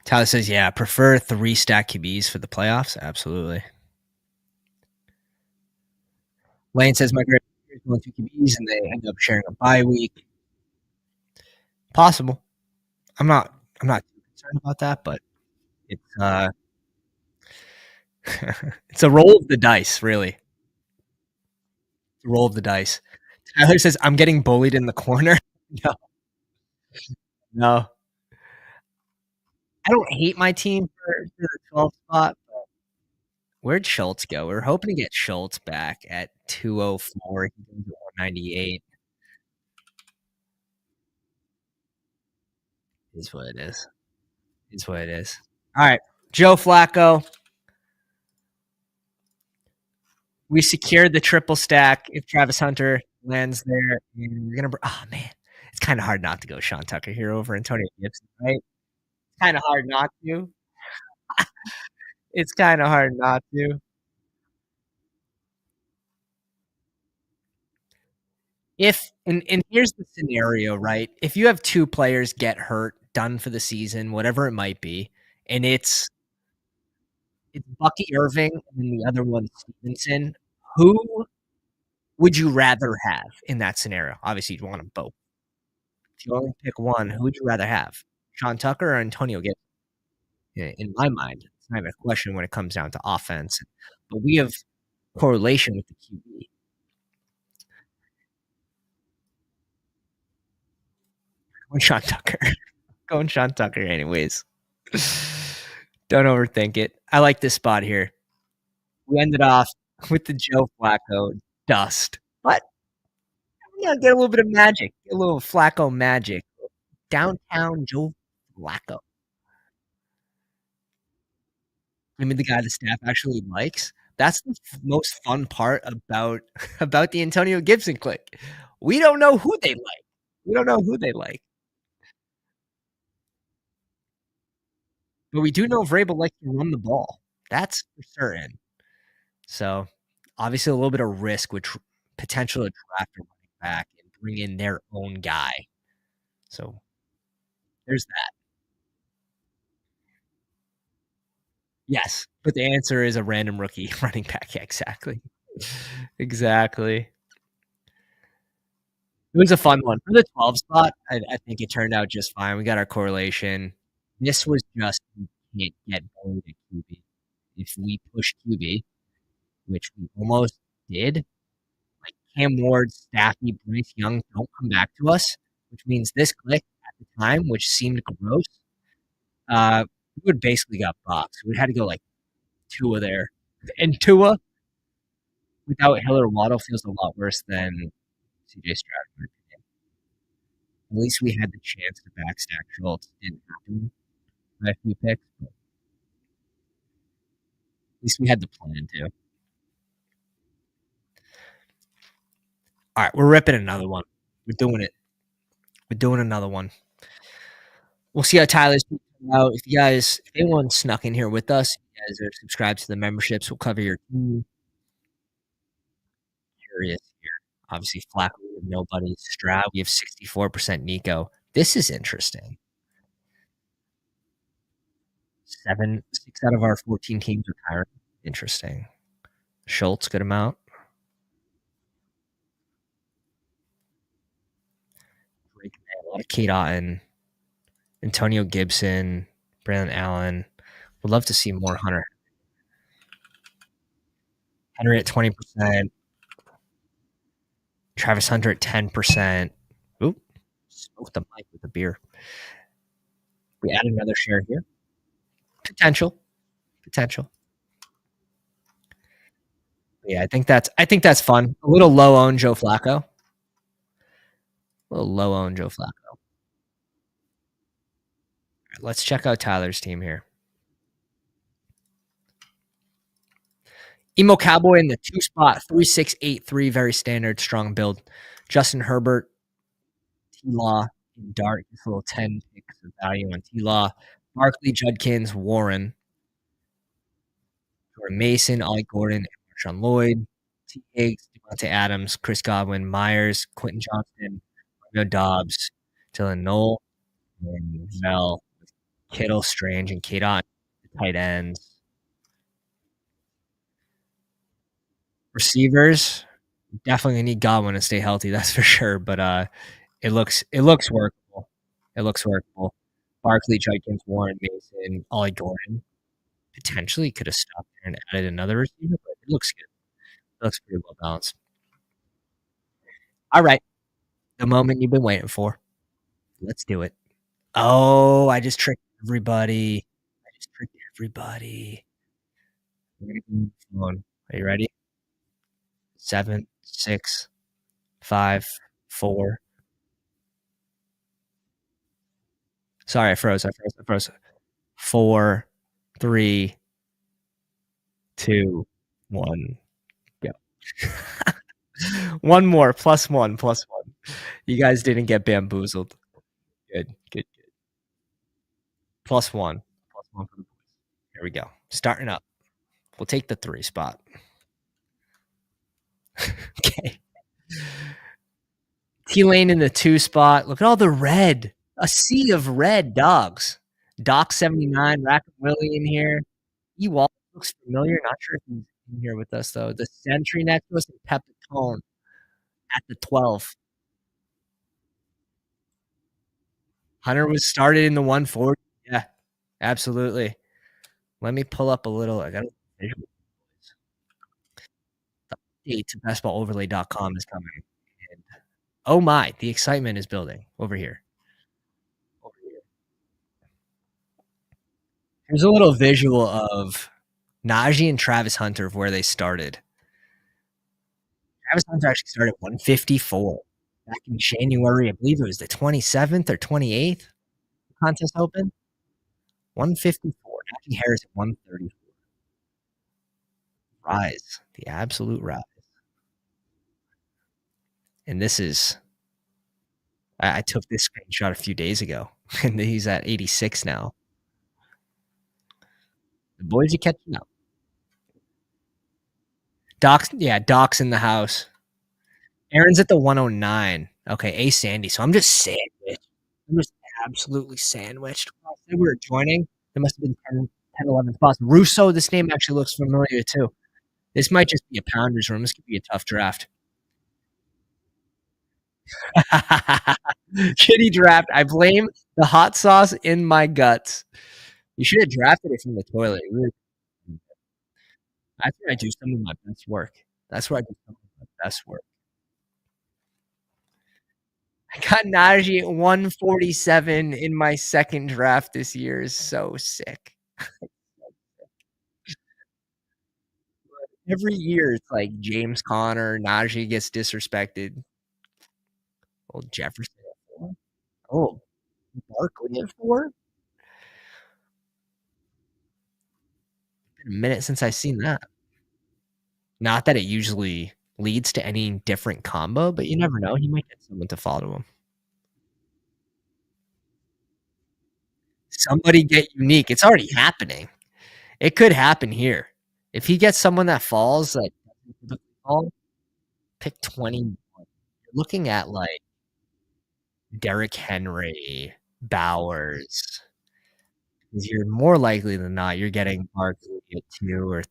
Tyler says, yeah, prefer 3 stack QBs for the playoffs. Absolutely. Lane says, my great is going 2 QBs and they end up sharing a bye week. Possible. I'm not too concerned about that, but it's it's a roll of the dice, really. It's a roll of the dice. Tyler says, "I'm getting bullied in the corner." No, no. I don't hate my team for the 12th spot. Where'd Schultz go? We're hoping to get Schultz back at 204. He goes to 198. Is what it is. Is what it is. All right. Joe Flacco. We secured the triple stack if Travis Hunter lands there. And we're gonna oh man. It's kind of hard not to go Sean Tucker here over Antonio Gibson, right? It's kind of hard not to. It's kind of hard not to. If and here's the scenario, right? If you have two players get hurt, done for the season, whatever it might be, and it's Bucky Irving and then the other one Stevenson, who would you rather have in that scenario? Obviously, you'd want them both. If you only pick one, who would you rather have? Sean Tucker or Antonio Gibson? In my mind, it's not even a question when it comes down to offense. But we have correlation with the QB. Going Sean Tucker. Going Sean Tucker anyways. Don't overthink it. I like this spot here. We ended off with the Joe Flacco dust. But yeah, get a little bit of magic. Get a little Flacco magic. Downtown Joe Flacco. I mean, the guy the staff actually likes. That's the most fun part about about the Antonio Gibson click. We don't know who they like. We don't know who they like, but we do know Vrabel likes to run the ball. That's for certain. So, obviously, a little bit of risk, which potential to draft a running back and bring in their own guy. So, there's that. Yes, but the answer is a random rookie running back. Yeah, exactly. Exactly. It was a fun one. For the 12 spot, I think it turned out just fine. We got our correlation. This was just we can't get bullied at QB. If we push QB, which we almost did, like Cam Ward, Staffy, Bryce Young don't come back to us, which means this click at the time, which seemed gross, we would basically got boxed. We had to go like Tua there. And Tua without Hill or Waddle feels a lot worse than CJ Stroud. At least we had the chance to backstack Schultz. Didn't happen by a few picks, but at least we had the plan too. All right, we're ripping another one. We're doing it. We're doing another one. We'll see how Tyler's turn out. If you guys, if anyone snuck in here with us, you guys are subscribed to the memberships. We'll cover your team. Curious here. Obviously, Flacco, we have nobody. Stroud, we have 64% Nico. This is interesting. 6 out of our 14 teams are hiring. Interesting. Schultz, good amount. Drake, man, a lot of Kate Otten, Antonio Gibson, Brandon Allen. Would love to see more Hunter. Henry at 20%. Travis Hunter at 10%. Oop, smoked the mic with a beer. We add another share here. Potential. Yeah, I think that's fun. A little low owned Joe Flacco. A little low owned Joe Flacco. Right, let's check out Tyler's team here. Emo Cowboy in the 2 spot, 3-6-8-3, very standard, strong build. Justin Herbert, T-Law, and Dart, just a little 10 picks of value on T-Law. Barkley, Judkins, Warren, Jordan Mason, Ollie Gordon, and Marshawn Lloyd, T. Higgs, Devontae Adams, Chris Godwin, Myers, Quentin Johnston, Romeo Dobbs, Dylan Knoll, and Vel, Kittle, Strange, and Kadon, tight ends. Receivers, definitely need Godwin to stay healthy, that's for sure. But it looks workable. It looks workable. Barkley, Judkins, Warren, Mason, Ollie Gordon. Potentially could have stopped there and added another receiver, but it looks good. It looks pretty well balanced. All right. The moment you've been waiting for. Let's do it. Oh, I just tricked everybody. I just tricked everybody. We're gonna go on the phone. Are you ready? 7, 6, 5, 4. Sorry, I froze. 4, 3, 2, 1, go. One more, +1, +1. You guys didn't get bamboozled. Good, good, good. +1, +1 for the boys. Here we go. Starting up. We'll take the 3 spot. Okay. T-Lane in the 2 spot. Look at all the red. A sea of red dogs. Doc 79, Rack and Willie in here. Ewald looks familiar. Not sure if he's in here with us though. The Sentry next to us and Pepitone at the 12. Hunter was started in the 140. Yeah, absolutely. Let me pull up a little. I got the update to basketballoverlay.com is coming. And oh my, the excitement is building over here. Over here. Here's a little visual of Najee and Travis Hunter of where they started. Travis Hunter actually started at 154 back in January. I believe it was the 27th or 28th contest open. 154. Najee Harris at 134. Rise. The absolute rise. And this is I took this screenshot a few days ago, and he's at 86 now. The boys are catching up. Doc's in the house. Aaron's at the 109. Okay, A Sandy. So I'm just sandwiched. I'm just absolutely sandwiched. When I said we were joining, there must have been 10, 11 spots. Russo, this name actually looks familiar too. This might just be a pounder's room. This could be a tough draft. Shitty draft. I blame the hot sauce in my guts. You should have drafted it from the toilet. That's where I do some of my best work. That's where I do some of my best work. I got Najee at 147 in my second draft this year. Is so sick. Every year it's like James Conner, Najee gets disrespected. Old Jefferson at 4. Oh, Barkley at 4. Been a minute since I've seen that. Not that it usually leads to any different combo, but you never know. He might get someone to follow him. Somebody get unique. It's already happening. It could happen here. If he gets someone that falls, like pick 21. You're looking at like Derrick Henry, Bowers. Because you're more likely than not, you're getting Barkley at 2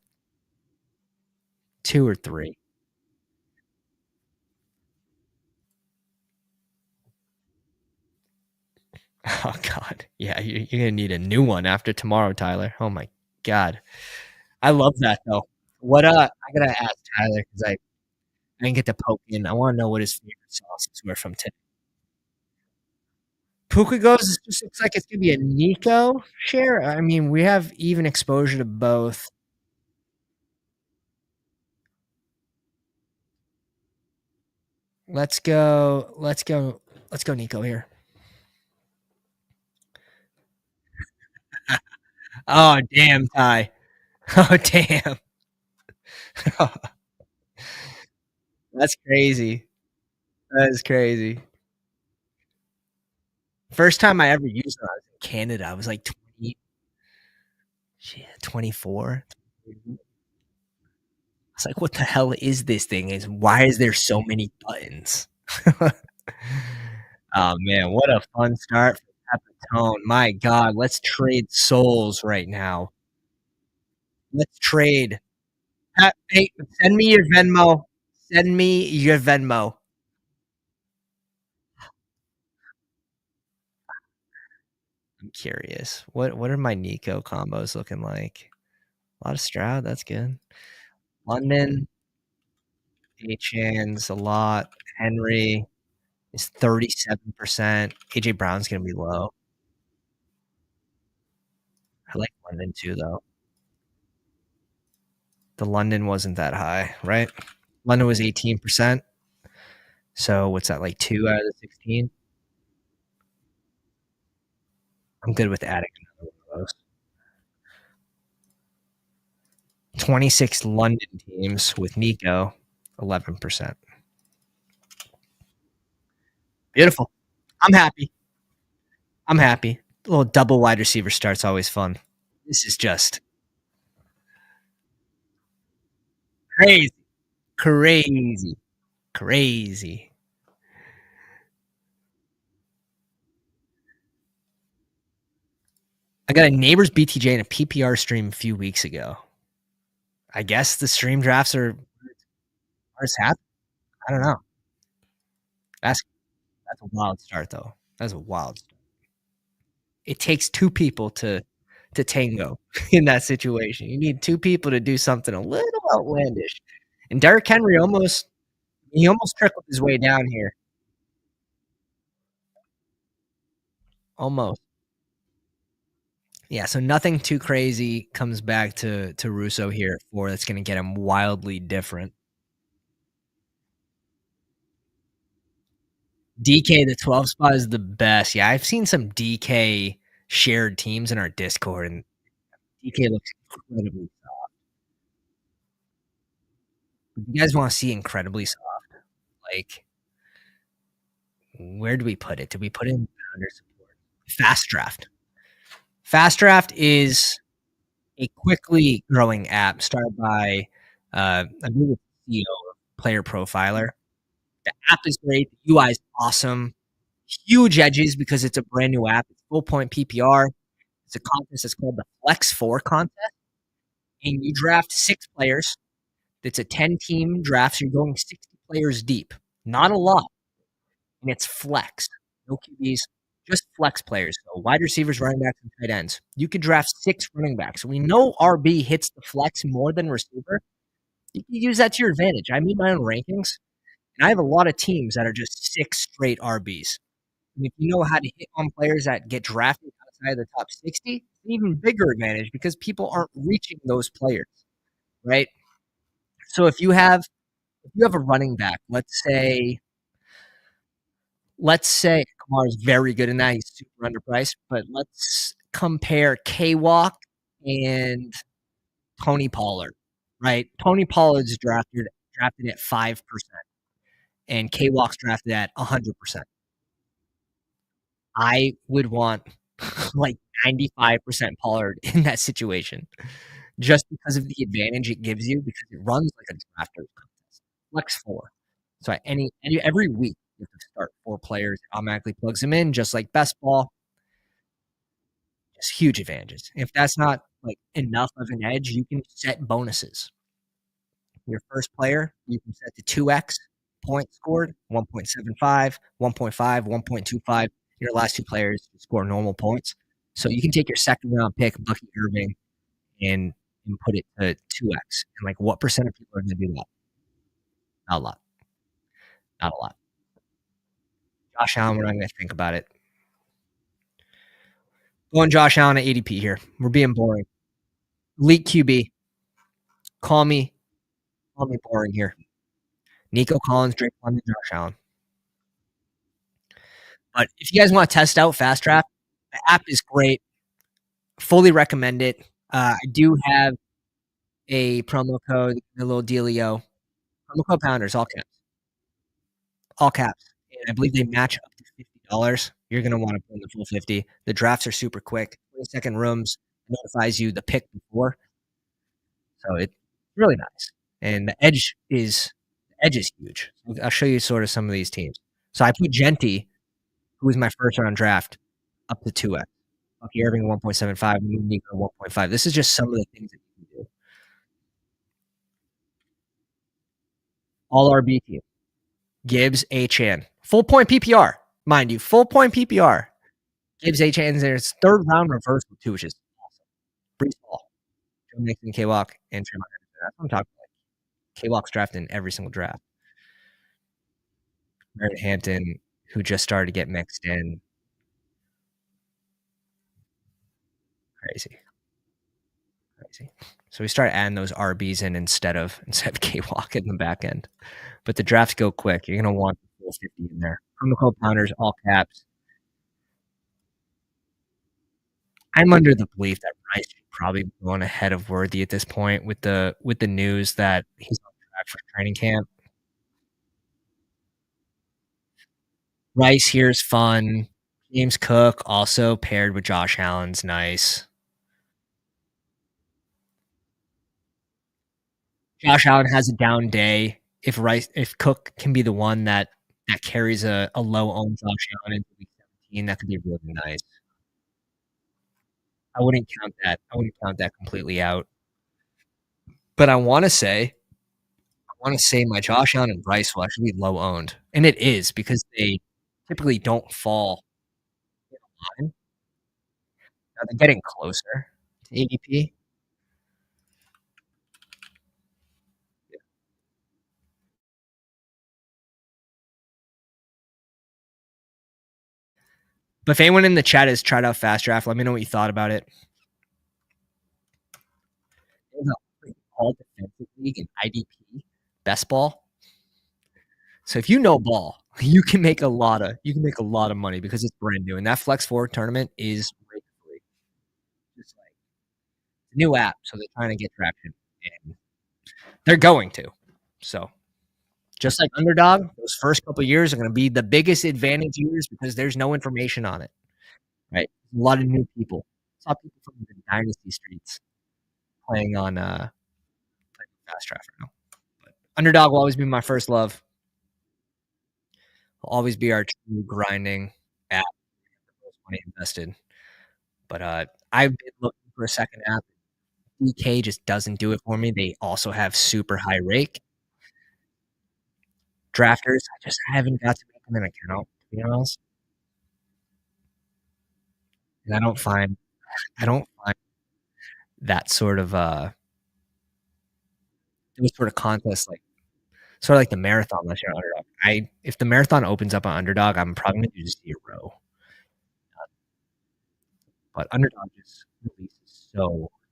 or 3. Oh God, yeah, you're gonna need a new one after tomorrow, Tyler. Oh my God, I love that though. What I gotta ask Tyler because I didn't get to poke in. I want to know what his favorite sauces were from today. Puka goes. It just looks like it's gonna be a Nico share. I mean, we have even exposure to both. Let's go. Let's go. Let's go, Nico here. Oh damn, Ty. Oh damn. That's crazy. That is crazy. First time I ever used it, I was in Canada. I was like 20, 24. I was like, what the hell is this thing? Is why is there so many buttons? Oh man, what a fun start for Pepitone. My God, let's trade souls right now. Let's trade. Hey, send me your Venmo. Send me your Venmo. I'm curious. What are my Nico combos looking like? A lot of Stroud, that's good. London, H-Hands, a lot. Henry is 37%. AJ Brown's gonna be low. I like London too, though. The London wasn't that high, right? London was 18%. So what's that, like 2 out of the 16? I'm good with adding another one of those. 26 London teams with Nico, 11%. Beautiful. I'm happy. I'm happy. A little double wide receiver start's always fun. This is just crazy, crazy, crazy. I got a neighbor's BTJ in a PPR stream a few weeks ago. I guess the stream drafts are happening. I don't know. That's a wild start, though. That's a wild start. It takes two people to tango in that situation. You need two people to do something a little outlandish. And Derrick Henry almost trickled his way down here. Almost. Yeah, so nothing too crazy comes back to Russo here at 4 that's gonna get him wildly different. DK, the 12 spot is the best. Yeah, I've seen some DK shared teams in our Discord, and DK looks incredibly soft. If you guys want to see incredibly soft, like, where do we put it? Did we put it in founder support? Fast Draft. Fast Draft is a quickly growing app started by, I believe it's the CEO of Player Profiler. The app is great. The UI is awesome. Huge edges because it's a brand new app. It's full point PPR. It's a contest that's called the Flex 4 contest. And you draft 6 players. It's a 10-team draft. So you're going 60 players deep. Not a lot. And it's flex. No QBs, just flex players. So wide receivers, running backs, and tight ends. You could draft 6 running backs. We know RB hits the flex more than receiver. You can use that to your advantage. I made my own rankings, and I have a lot of teams that are just 6 straight RBs. And if you know how to hit on players that get drafted outside of the top 60, it's an even bigger advantage because people aren't reaching those players, right? So if you have a running back, let's say Kamar is very good in that. He's super underpriced, but let's compare K-Walk and Tony Pollard, right? Tony Pollard's drafted at 5%, and K-Walk's drafted at 100%. I would want like 95% Pollard in that situation just because of the advantage it gives you because it runs like a drafter contest. Flex 4. So every week you have to start 4 players, it automatically plugs them in just like best ball. Just huge advantages. If that's not like enough of an edge, you can set bonuses. Your first player, you can set to 2x points scored, 1.75, 1.5, 1.25. Your last 2 players score normal points. So you can take your second round pick, Bucky Irving, and put it to 2x. And like, what percent of people are going to do that? Not a lot. Not a lot. Josh Allen, we're not going to think about it. Going Josh Allen at ADP here. We're being boring. Elite QB. Call me boring here. Nico Collins, Drake London, Josh Allen. But if you guys want to test out Fast Draft, the app is great. Fully recommend it. I do have a promo code, a little dealio. Promo code Pounders, all caps. All caps. And I believe they match up to $50. You're going to want to put in the full 50. The drafts are super quick. 20-second rooms notifies you the pick before. So it's really nice. And the edge is huge. I'll show you sort of some of these teams. So I put Genty, who was my first round draft, up to 2x. Bucky Irving 1.75, Nico 1.5. This is just some of the things that you can do. All RB team. Gibbs, Achane. Full point PPR, mind you. Full point PPR. Gibbs, Achane, there's third round reversal too, which is awesome. Brees Hall, Joe Mixon, K-Walk, and Tremont. That's what I'm talking about. K-Walk's drafted in every single draft. Merritt Hampton, who just started to get mixed in. Crazy, crazy. So we start adding those RBs in instead of K-Walk in the back end. But the drafts go quick. You're gonna want the full 50 in there. Chemical pounders, all caps. I'm under the belief that Rice should probably be going ahead of Worthy at this point with the news that he's on track for training camp. Rice here is fun. James Cook also paired with Josh Allen's nice. Josh Allen has a down day. If Cook can be the one that carries a low owned Josh Allen into week 17, that could be really nice. I wouldn't count that completely out. But I want to say my Josh Allen and Bryce will actually be low owned. And it is because they typically don't fall in line. Now they're getting closer to ADP. But if anyone in the chat has tried out Fast Draft, let me know what you thought about it. There's a all defensive league in IDP best ball. So if you know ball, you can make a lot of money because it's brand new. And that Flex 4 tournament is free. Just like a new app, so they're trying to get traction. And they're going to. So just like Underdog, those first couple years are going to be the biggest advantage years because there's no information on it. Right? A lot of new people. I saw people from the dynasty streets playing Fast Draft right now. But Underdog will always be my first love. Will always be our true grinding app. Most money invested. But I've been looking for a second app. DK just doesn't do it for me. They also have super high rake drafters. I just haven't got to make them an account, to be honest. And I don't find that sort of contest like sort of like the marathon unless you're Underdog. If the marathon opens up on Underdog, I'm probably gonna do 0. But Underdog just releases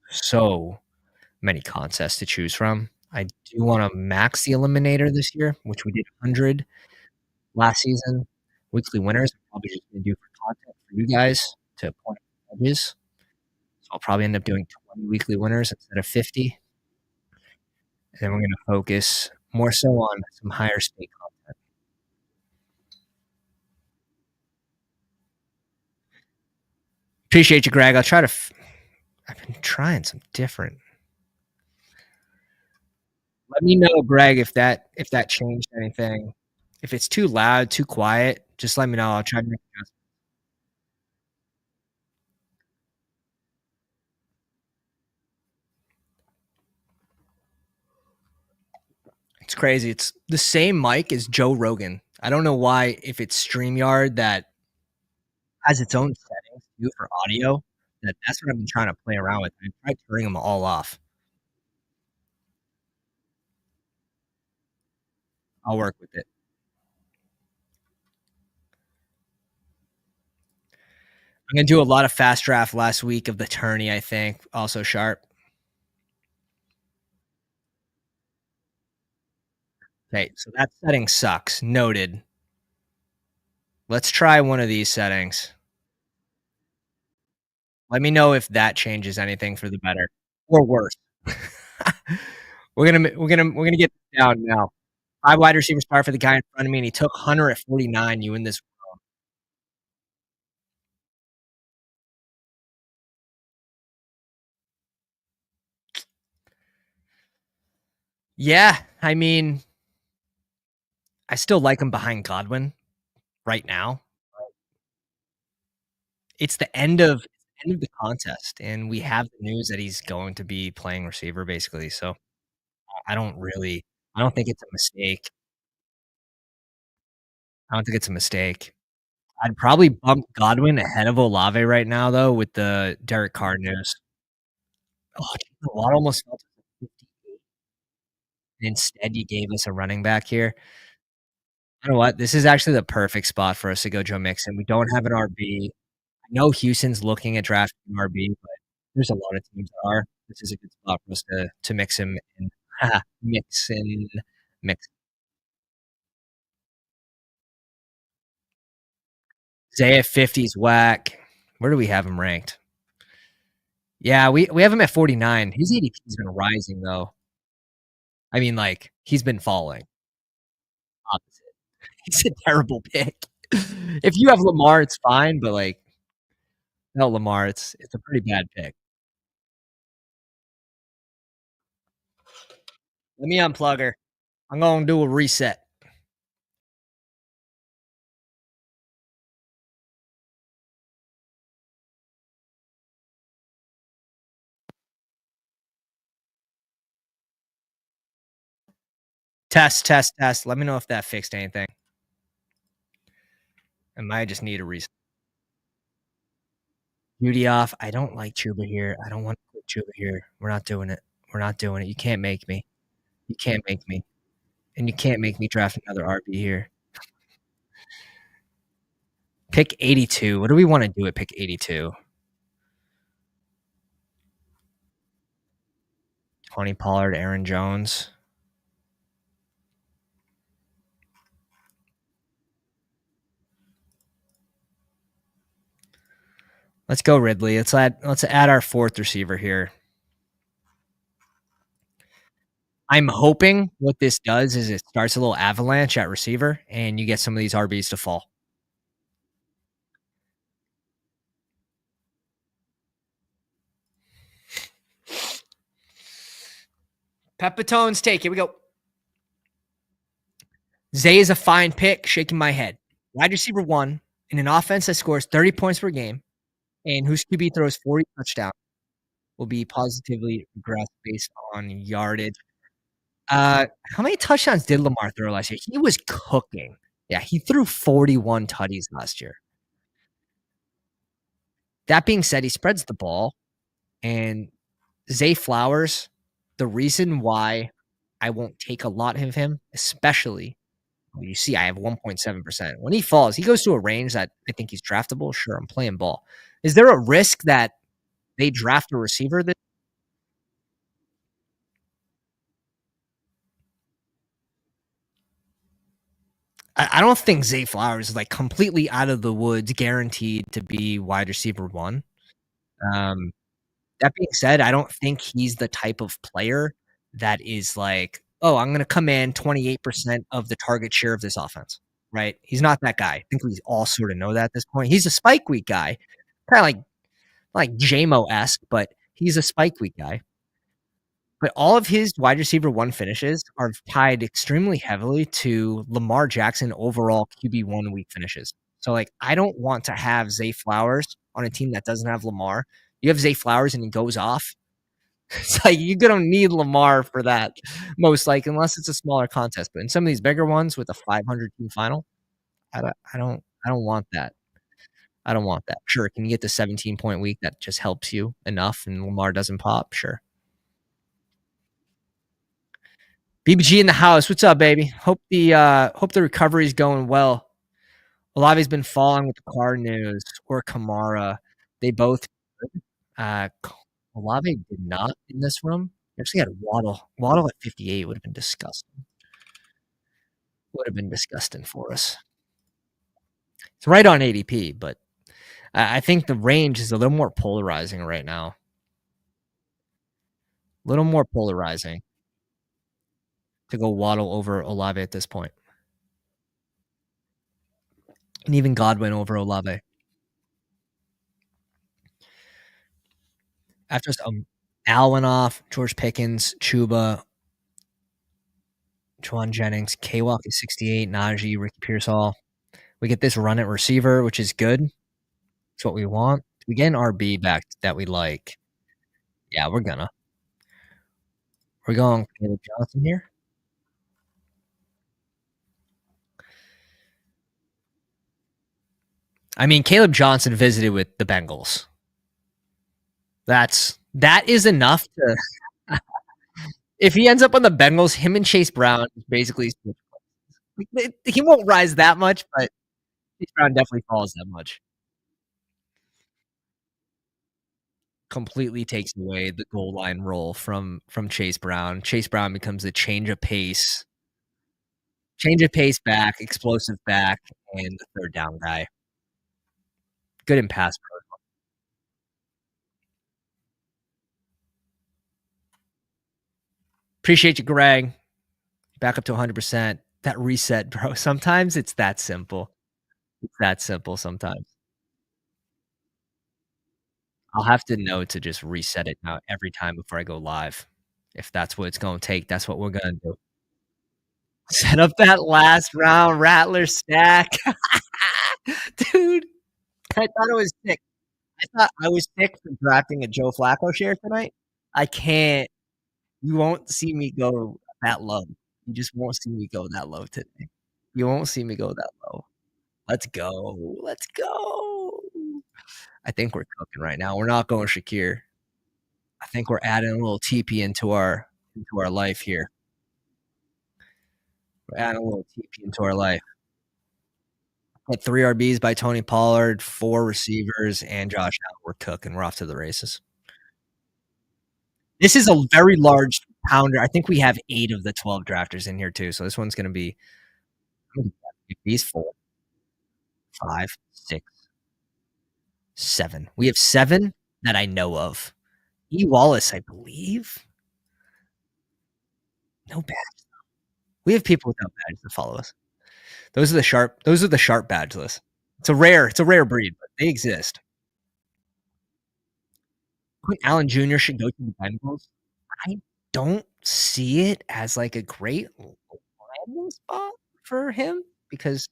so many contests to choose from. I do want to max the eliminator this year, which we did 100 last season. Weekly winners, I'm probably just gonna do for content for you guys to point out judges. So I'll probably end up doing 20 weekly winners instead of 50. And then we're gonna focus more so on some higher stake content. Appreciate you, Greg. I've been trying some different. Let me know, Greg, if that changed anything. If it's too loud, too quiet, just let me know. I'll try to make adjustments. It's crazy. It's the same mic as Joe Rogan. I don't know why, if it's StreamYard that has its own settings too for audio, that's what I've been trying to play around with. I tried turning them all off. I'll work with it. I'm gonna do a lot of fast draft last week of the tourney, I think. Also sharp. Okay, so that setting sucks. Noted. Let's try one of these settings. Let me know if that changes anything for the better or worse. we're gonna get this down now. 5 wide receiver start for the guy in front of me, and he took Hunter at 49. You win this. Yeah, I mean, I still like him behind Godwin right now. It's the end of the contest, and we have the news that he's going to be playing receiver basically. So I don't think it's a mistake. I don't think it's a mistake. I'd probably bump Godwin ahead of Olave right now, though, with the Derek Carr news. Oh, Watt almost fell to 58. Instead, you gave us a running back here. You know what? This is actually the perfect spot for us to go Joe Mixon. We don't have an RB. I know Houston's looking at drafting an RB, but there's a lot of teams that are. This is a good spot for us to mix him in. Mix in mix. Zay at 50 is whack. Where do we have him ranked? Yeah, we have him at 49. His ADP's been rising though. I mean, like, he's been falling. Opposite. He's a terrible pick. If you have Lamar, it's fine, but like, no Lamar, it's a pretty bad pick. Let me unplug her. I'm gonna do a reset. Test, test, test. Let me know if that fixed anything. I might just need a reset. Beauty off. I don't like Chuba here. I don't want to put Chuba here. We're not doing it. We're not doing it. You can't make me. You can't make me. And you can't make me draft another RB here. Pick 82. What do we want to do at pick 82? Tony Pollard, Aaron Jones. Let's go Ridley. Let's add our fourth receiver here. I'm hoping what this does is it starts a little avalanche at receiver, and you get some of these RBs to fall. Pepitone's take. Here we go. Zay is a fine pick. Shaking my head. Wide receiver 1 in an offense that scores 30 points per game and whose QB throws 40 touchdowns will be positively regressed based on yardage. How many touchdowns did Lamar throw last year? He was cooking. Yeah, he threw 41 tutties last year. That being said, he spreads the ball, and Zay Flowers, the reason why I won't take a lot of him, especially you see I have 1.7%. When he falls, he goes to a range that I think he's draftable. Sure, I'm playing ball. Is there a risk that they draft a receiver that I don't think Zay Flowers is like completely out of the woods, guaranteed to be wide receiver 1. Um, that being said, I don't think he's the type of player that is like, oh, I'm going to command 28% of the target share of this offense, right? He's not that guy. I think we all sort of know that at this point. He's a spike week guy, kind of like JMO-esque, but he's a spike week guy. But all of his wide receiver 1 finishes are tied extremely heavily to Lamar Jackson overall QB1 week finishes. So, like, I don't want to have Zay Flowers on a team that doesn't have Lamar. You have Zay Flowers and he goes off. It's like you're gonna need Lamar for that, most likely, unless it's a smaller contest. But in some of these bigger ones with a 500 team final, I don't want that. I don't want that. Sure, can you get the 17-point week that just helps you enough and Lamar doesn't pop? Sure. BBG in the house. What's up, baby? Hope the recovery is going well. Olave's been falling with the car news or Kamara. They both uh Olave did not in this room. He actually had Waddle. Waddle at 58 would have been disgusting. Would have been disgusting for us. It's right on ADP, but I think the range is a little more polarizing right now. A little more polarizing to go Waddle over Olave at this point. And even Godwin over Olave. After Al went off, George Pickens, Chuba, Juwan Jennings, K-Walk is 68, Najee, Ricky Pearsall. We get this run at receiver, which is good. It's what we want. We get an RB back that we like. Yeah, we're gonna. We're going Caleb Johnson here. I mean, Caleb Johnson visited with the Bengals. That is enough to. If he ends up on the Bengals, him and Chase Brown basically. He won't rise that much, but Chase Brown definitely falls that much. Completely takes away the goal line role from Chase Brown. Chase Brown becomes a change of pace back, explosive back, and the third down guy. Good in pass pro. Appreciate you, Greg. Back up to 100%. That reset, bro. Sometimes it's that simple. It's that simple sometimes. I'll have to know to just reset it now every time before I go live. If that's what it's gonna take, that's what we're gonna do. Set up that last round Rattler stack. Dude, I thought it was sick. I thought I was sick for drafting a Joe Flacco share tonight. I can't. You won't see me go that low. You just won't see me go that low today. You won't see me go that low. Let's go. Let's go. I think we're cooking right now. We're not going Shakir. I think we're adding a little TP into our life here. We're adding a little TP into our life. At 3 RBs by Tony Pollard, 4 receivers, and Josh Allen. We're cooking. We're off to the races. This is a very large pounder. I think we have 8 of the 12 drafters in here too. So this one's going to be these 4, 5, 6, 7. We have 7 that I know of. E. Wallace, I believe. No badge. We have people without badges that follow us. Those are the sharp badgeless. It's a rare breed, but they exist. Quinn Allen Jr. should go to the Bengals. I don't see it as like a great landing spot for him because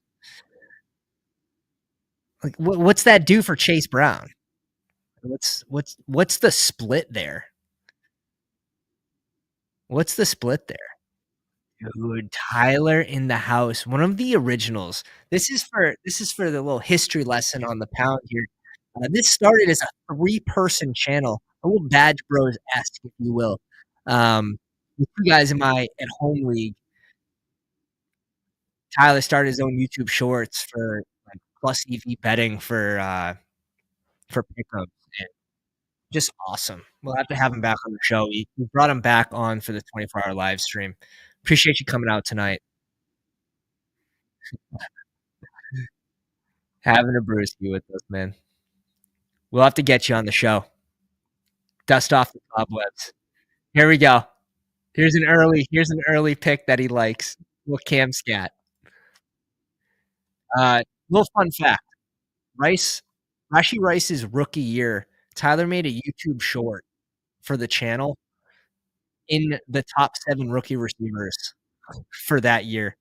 like what's that do for Chase Brown? What's the split there? What's the split there? Dude, Tyler in the house, one of the originals. This is for the little history lesson on the pound here. This started as a 3-person channel, a little Badge Bros-esque, if you will. With 2 guys in my at home league. Tyler started his own YouTube shorts for like plus EV betting for pickups and just awesome. We'll have to have him back on the show. We brought him back on for the 24-hour live stream. Appreciate you coming out tonight. Having a brewski with us, man. We'll have to get you on the show. Dust off the cobwebs. Here we go. Here's an early pick that he likes. Little Cam Scat. Little fun fact. Rashi Rice's rookie year, Tyler made a YouTube short for the channel in the top 7 rookie receivers for that year.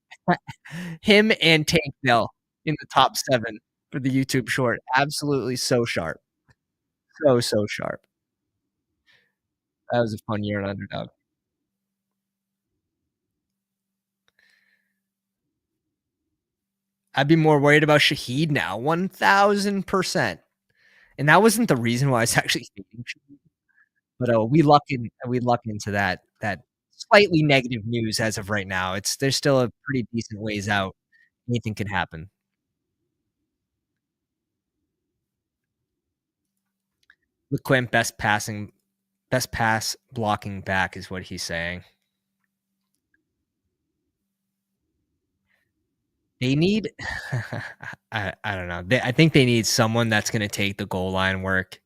Him and Tank Dell in the top 7 for the YouTube short. Absolutely so sharp. So sharp. That was a fun year at Underdog. I'd be more worried about Shaheed now, 1,000%. And that wasn't the reason why I was actually thinking Shaheed. But we luck into that slightly negative news as of right now. There's still a pretty decent ways out. Anything can happen. LeQuint best pass blocking back is what he's saying. They need I don't know. I think they need someone that's going to take the goal line work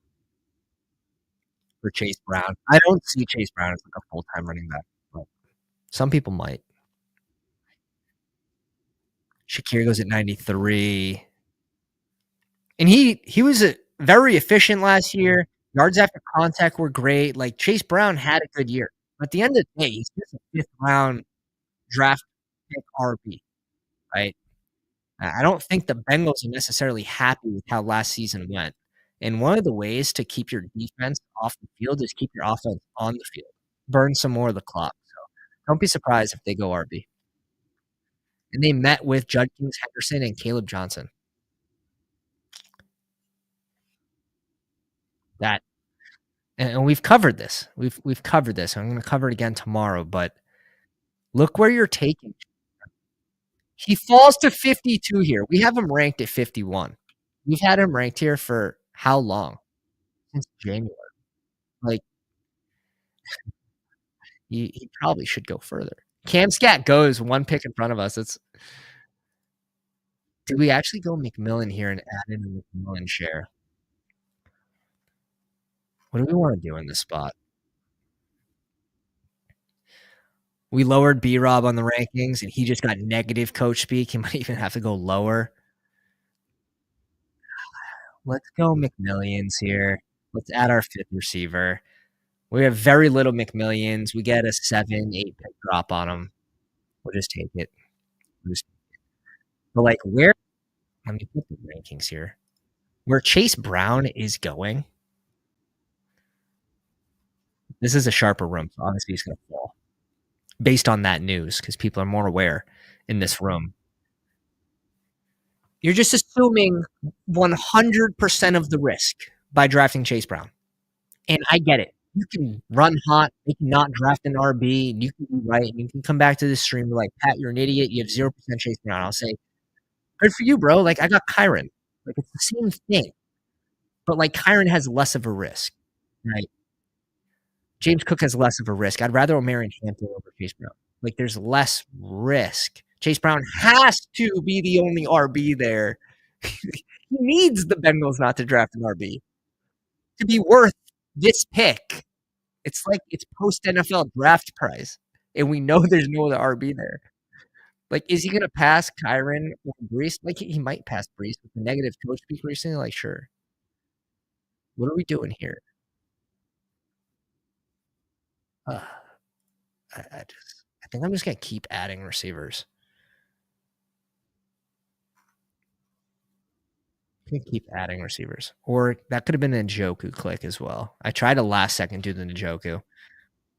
for Chase Brown. I don't see Chase Brown as like a full-time running back, but some people might. Shakir goes at 93. And he was very efficient last year. Yards after contact were great. Like Chase Brown had a good year. But at the end of the day, he's just a 5th round draft pick RB, right? I don't think the Bengals are necessarily happy with how last season went. And one of the ways to keep your defense off the field is keep your offense on the field. Burn some more of the clock. So don't be surprised if they go RB. And they met with Judkins Henderson and Caleb Johnson. That and we've covered this. We've covered this. I'm going to cover it again tomorrow, but look where you're taking. He falls to 52 here. We have him ranked at 51. We've had him ranked here for how long? Since January. Like, he probably should go further. Cam Scat goes one pick in front of us. It's Did we actually go McMillan here and add in a McMillan share? What do we want to do in this spot? We lowered B-Rob on the rankings, and he just got negative coach speak. He might even have to go lower. Let's go McMillions here. Let's add our fifth receiver. We have very little McMillions. We get a 7, 8 pick drop on him. We'll just take it. But like where? Let me put the rankings here. Where Chase Brown is going, this is a sharper room. So obviously he's going to fall based on that news because people are more aware in this room. You're just assuming 100% of the risk by drafting Chase Brown. And I get it. You can run hot. You can not draft an RB. And you can be right. And you can come back to this stream like, Pat, you're an idiot. You have 0% Chase Brown. I'll say, good for you, bro. Like, I got Kyron. Like, it's the same thing. But, like, Kyron has less of a risk, right? James Cook has less of a risk. I'd rather Omarion Hampton over Chase Brown. Like, there's less risk. Chase Brown has to be the only RB there. He needs the Bengals not to draft an RB to be worth this pick. It's like it's post NFL draft price, and we know there's no other RB there. Like, is he going to pass Kyron or Brees? Like, he might pass Brees with the negative coach speak recently. Like, sure. What are we doing here? I think I'm just going to keep adding receivers. Keep adding receivers. Or that could have been a Njoku click as well. I tried to last second do the Njoku.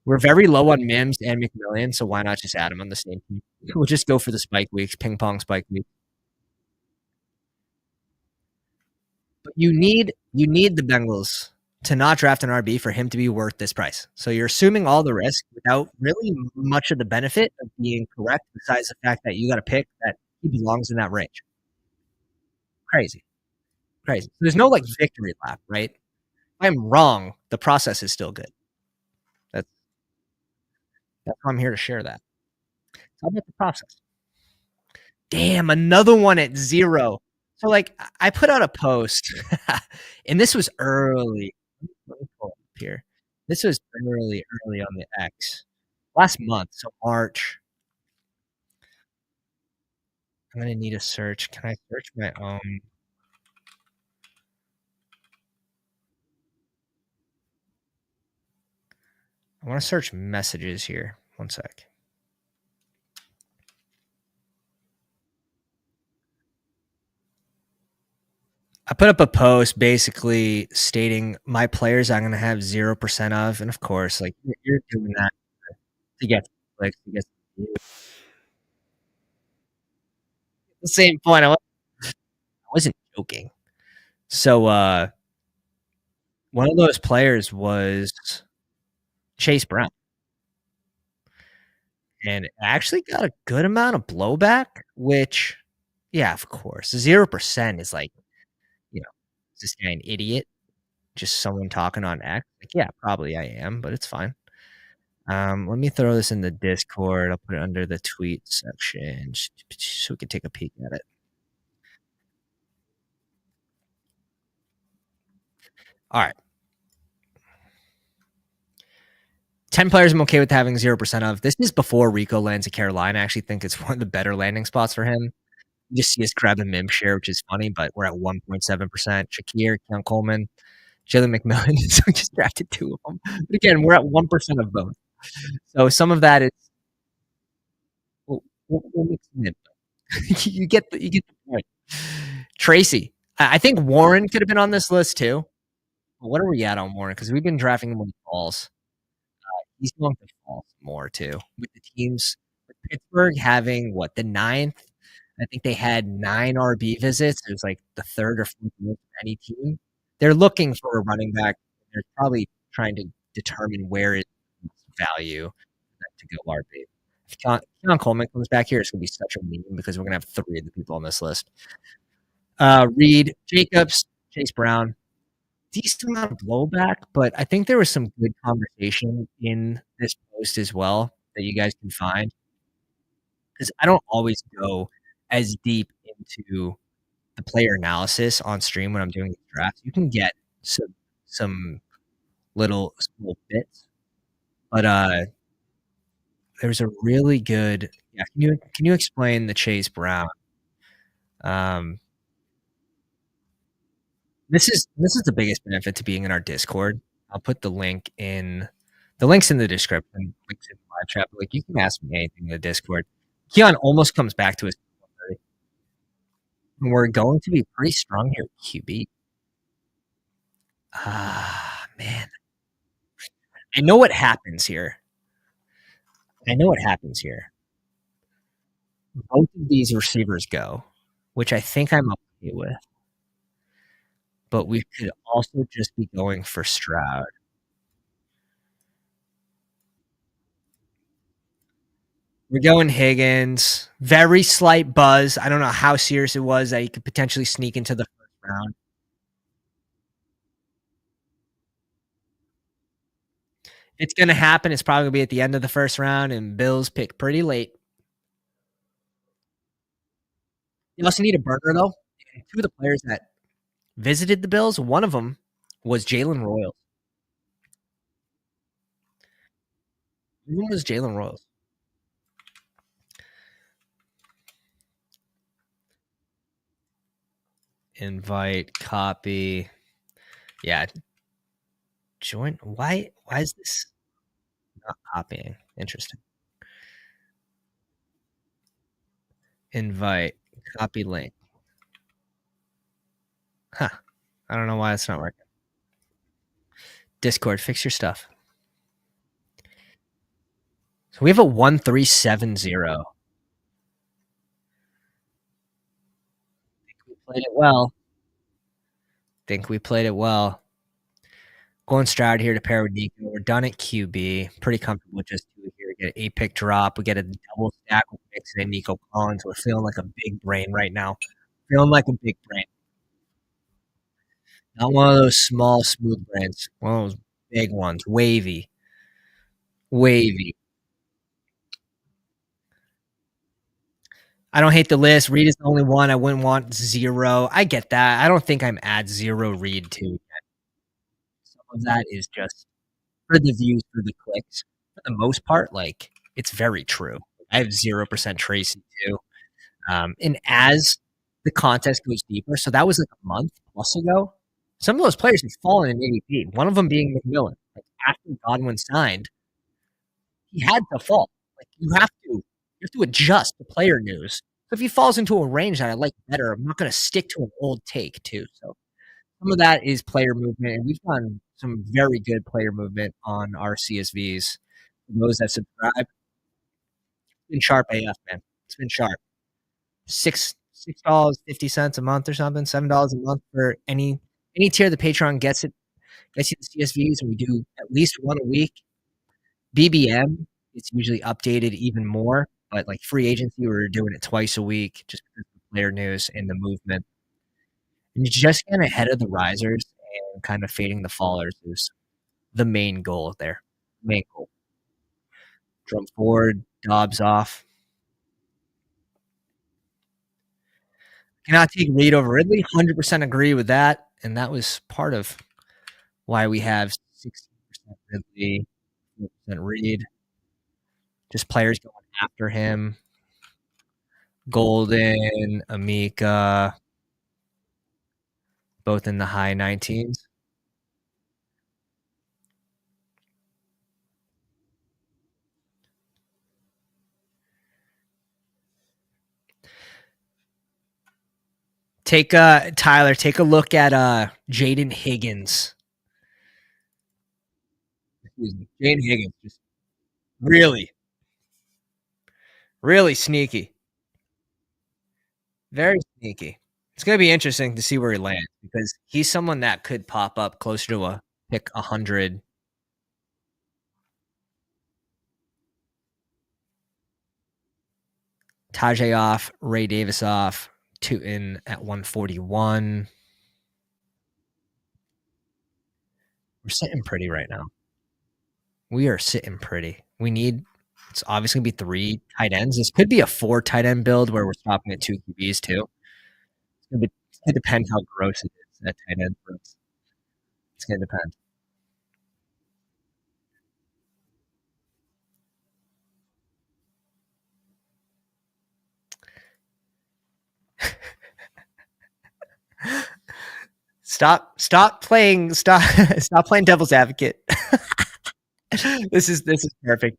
We're very low on Mims and McMillian, so why not just add them on the same team? We'll just go for the spike weeks, ping pong spike week. But you need the Bengals to not draft an RB for him to be worth this price. So you're assuming all the risk without really much of the benefit of being correct, besides the fact that you got to pick that he belongs in that range. Crazy. So there's no like victory lap, right? If I'm wrong, the process is still good. That's why I'm here to share that. How about the process? Damn, another one at 0. So like I put out a post and this was early. Let me pull up here. This was early on the X. Last month, so March. I'm gonna need a search. Can I search my own? I want to search messages here. One sec. I put up a post basically stating my players I'm going to have 0% of. And of course, like you're doing that to get clicks, to get the same point. I wasn't joking. So one of those players was Chase Brown. And actually got a good amount of blowback, which, yeah, of course. 0% is like, is this guy an idiot? Just someone talking on X? Like, yeah, probably I am, but it's fine. Let me throw this in the Discord. I'll put it under the tweet section so we can take a peek at it. All right. 10 players I'm okay with having 0% of. This is before Rico lands at Carolina. I actually think it's one of the better landing spots for him. You just see us grab a MIM share, which is funny, but we're at 1.7%. Shakir, Keon Coleman, Jalen McMillan. So we just drafted 2 of them. But again, we're at 1% of both. So some of that is we'll mix them in. you get the point. Tracy. I think Warren could have been on this list too. But what are we at on Warren? Because we've been drafting him when he falls. He's going to fall more too. With the teams, with Pittsburgh having the 9th. I think they had 9 RB visits. It was like the 3rd or 4th most of any team. They're looking for a running back. They're probably trying to determine where is value to go RB. I If Keon Coleman comes back here, it's gonna be such a meme because we're gonna have 3 of the people on this list. Reed, Jacobs, Chase Brown. Decent amount of blowback, but I think there was some good conversation in this post as well that you guys can find, because I don't always go as deep into the player analysis on stream when I'm doing these drafts. You can get some little bits, but there's a really good. Yeah, can you explain the Chase Brown? Um, this is the biggest benefit to being in our Discord. I'll put the links in the description, links in the live chat. But like, you can ask me anything in the Discord. Keon almost comes back to his. And we're going to be pretty strong here, QB. Ah, man. I know what happens here. Both of these receivers go, which I think I'm okay with. But we could also just be going for Stroud. We're going Higgins. Very slight buzz. I don't know how serious it was that he could potentially sneak into the first round. It's going to happen. It's probably going to be at the end of the first round, and Bills pick pretty late. You also need a burner, though. And 2 of the players that visited the Bills, one of them was Jalen Royals. One was Jalen Royals. Invite, copy. Yeah. Join. Why is this not copying? Interesting. Invite, copy link. Huh. I don't know why it's not working. Discord, fix your stuff. So we have a 1370. Think we played it well. Going Stroud here to pair with Nico. We're done at QB. Pretty comfortable with just 2 here. Get an 8-pick drop. We get a double stack with Mixon and Nico Collins. We're feeling like a big brain right now. Feeling like a big brain. Not one of those small, smooth brains. One of those big ones. Wavy. I don't hate the list. Reed is the only one. I wouldn't want 0. I get that. I don't think I'm at 0 Reed too. Some of that is just for the views, for the clicks. For the most part, like, it's very true. I have 0% Tracy too. And as the contest goes deeper, so that was like a month plus ago, some of those players have fallen in ADP. One of them being McMillan. Like, after Godwin signed, he had to fall. Like, you have to adjust the player news. So if he falls into a range that I like better, I'm not going to stick to an old take too. So some of that is player movement, and we've done some very good player movement on our CSVs. For those that subscribe, it's been sharp AF, man. It's been sharp. $6.50 a month or something, $7 a month for any tier of the Patreon gets you the CSVs, and we do at least one a week. BBM, it's usually updated even more, but like free agency, we're doing it twice a week just because of the player news and the movement. And just getting ahead of the risers and kind of fading the fallers is the main goal there. Main goal. Drum forward, Dobbs off. Cannot take Reed over Ridley. 100% agree with that. And that was part of why we have 60% Ridley, 4% Reed. Just players going after him. Golden, Amika, both in the high 19s. Tyler, take a look at Jaden Higgins. Excuse me. Jaden Higgins, just really, really sneaky. Very sneaky. It's going to be interesting to see where he lands because he's someone that could pop up closer to a pick 100. Tajay off, Ray Davis off, Tootin at 141. We're sitting pretty right now. We are sitting pretty. We need it's obviously gonna be 3 tight ends. This could be a 4 tight end build where we're stopping at 2 QBs too. It's gonna depend how gross it is at tight end for us. It's gonna depend. Stop playing stop playing devil's advocate. This is perfect.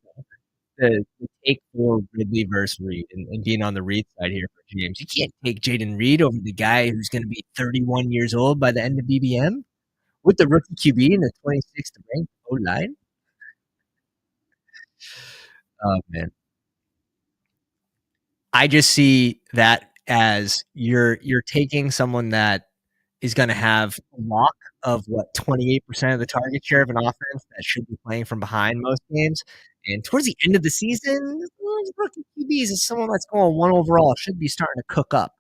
The take for Ridley versus Reed and being on the Reed side here for James. You can't take Jaden Reed over the guy who's going to be 31 years old by the end of BBM with the rookie QB and the 26th ranked O line. Oh man, I just see that as you're taking someone that is going to have a lock of what 28% of the target share of an offense that should be playing from behind most games. And towards the end of the season, those rookie QBs is someone that's going 1 overall should be starting to cook up.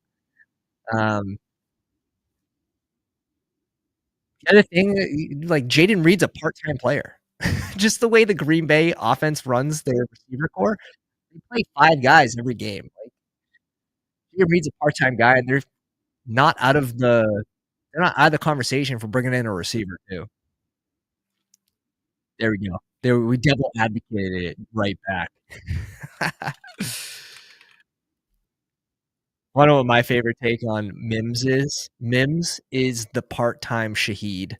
Um, the other thing, like Jaden Reed's a part-time player. Just the way the Green Bay offense runs their receiver core, they play 5 guys every game. Like Jaden Reed's a part-time guy, and not out of the they're not out of the conversation for bringing in a receiver too. There we go. There we devil advocated it right back. Wanna know what my favorite take on Mims is? Mims is the part-time Shaheed.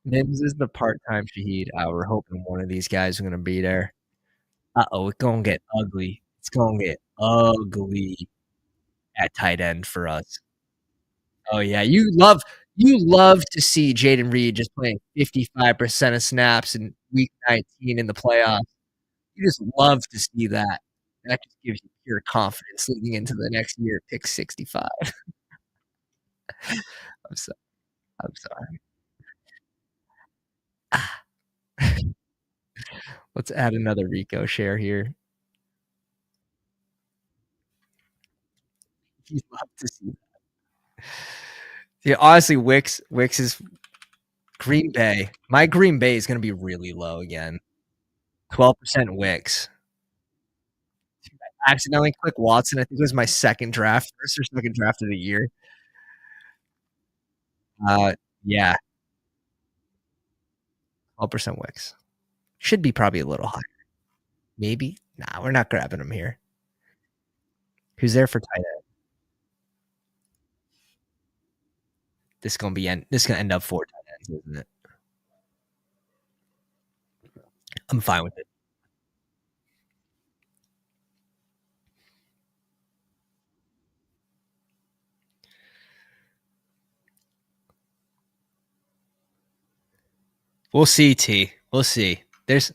Mims is the part-time Shaheed. We're hoping one of these guys are gonna be there. Uh-oh, it's gonna get ugly. It's gonna get ugly at tight end for us. Oh, yeah, you love to see Jaden Reed just playing 55% of snaps in week 19 in the playoffs. You just love to see that. That just gives you pure confidence leading into the next year, pick 65. I'm so I'm sorry. Ah. Let's add another Rico share here. You love to see that. Yeah, honestly, Wix is Green Bay. My Green Bay is gonna be really low again. 12% Wix. I accidentally clicked Watson. I think it was my second draft, first or second draft of the year. Yeah, 12% Wix. Should be probably a little higher. Maybe. Nah, we're not grabbing him here. Who's there for tight end? This gonna end up 4 tight ends, isn't it? I'm fine with it. We'll see, T. We'll see. There's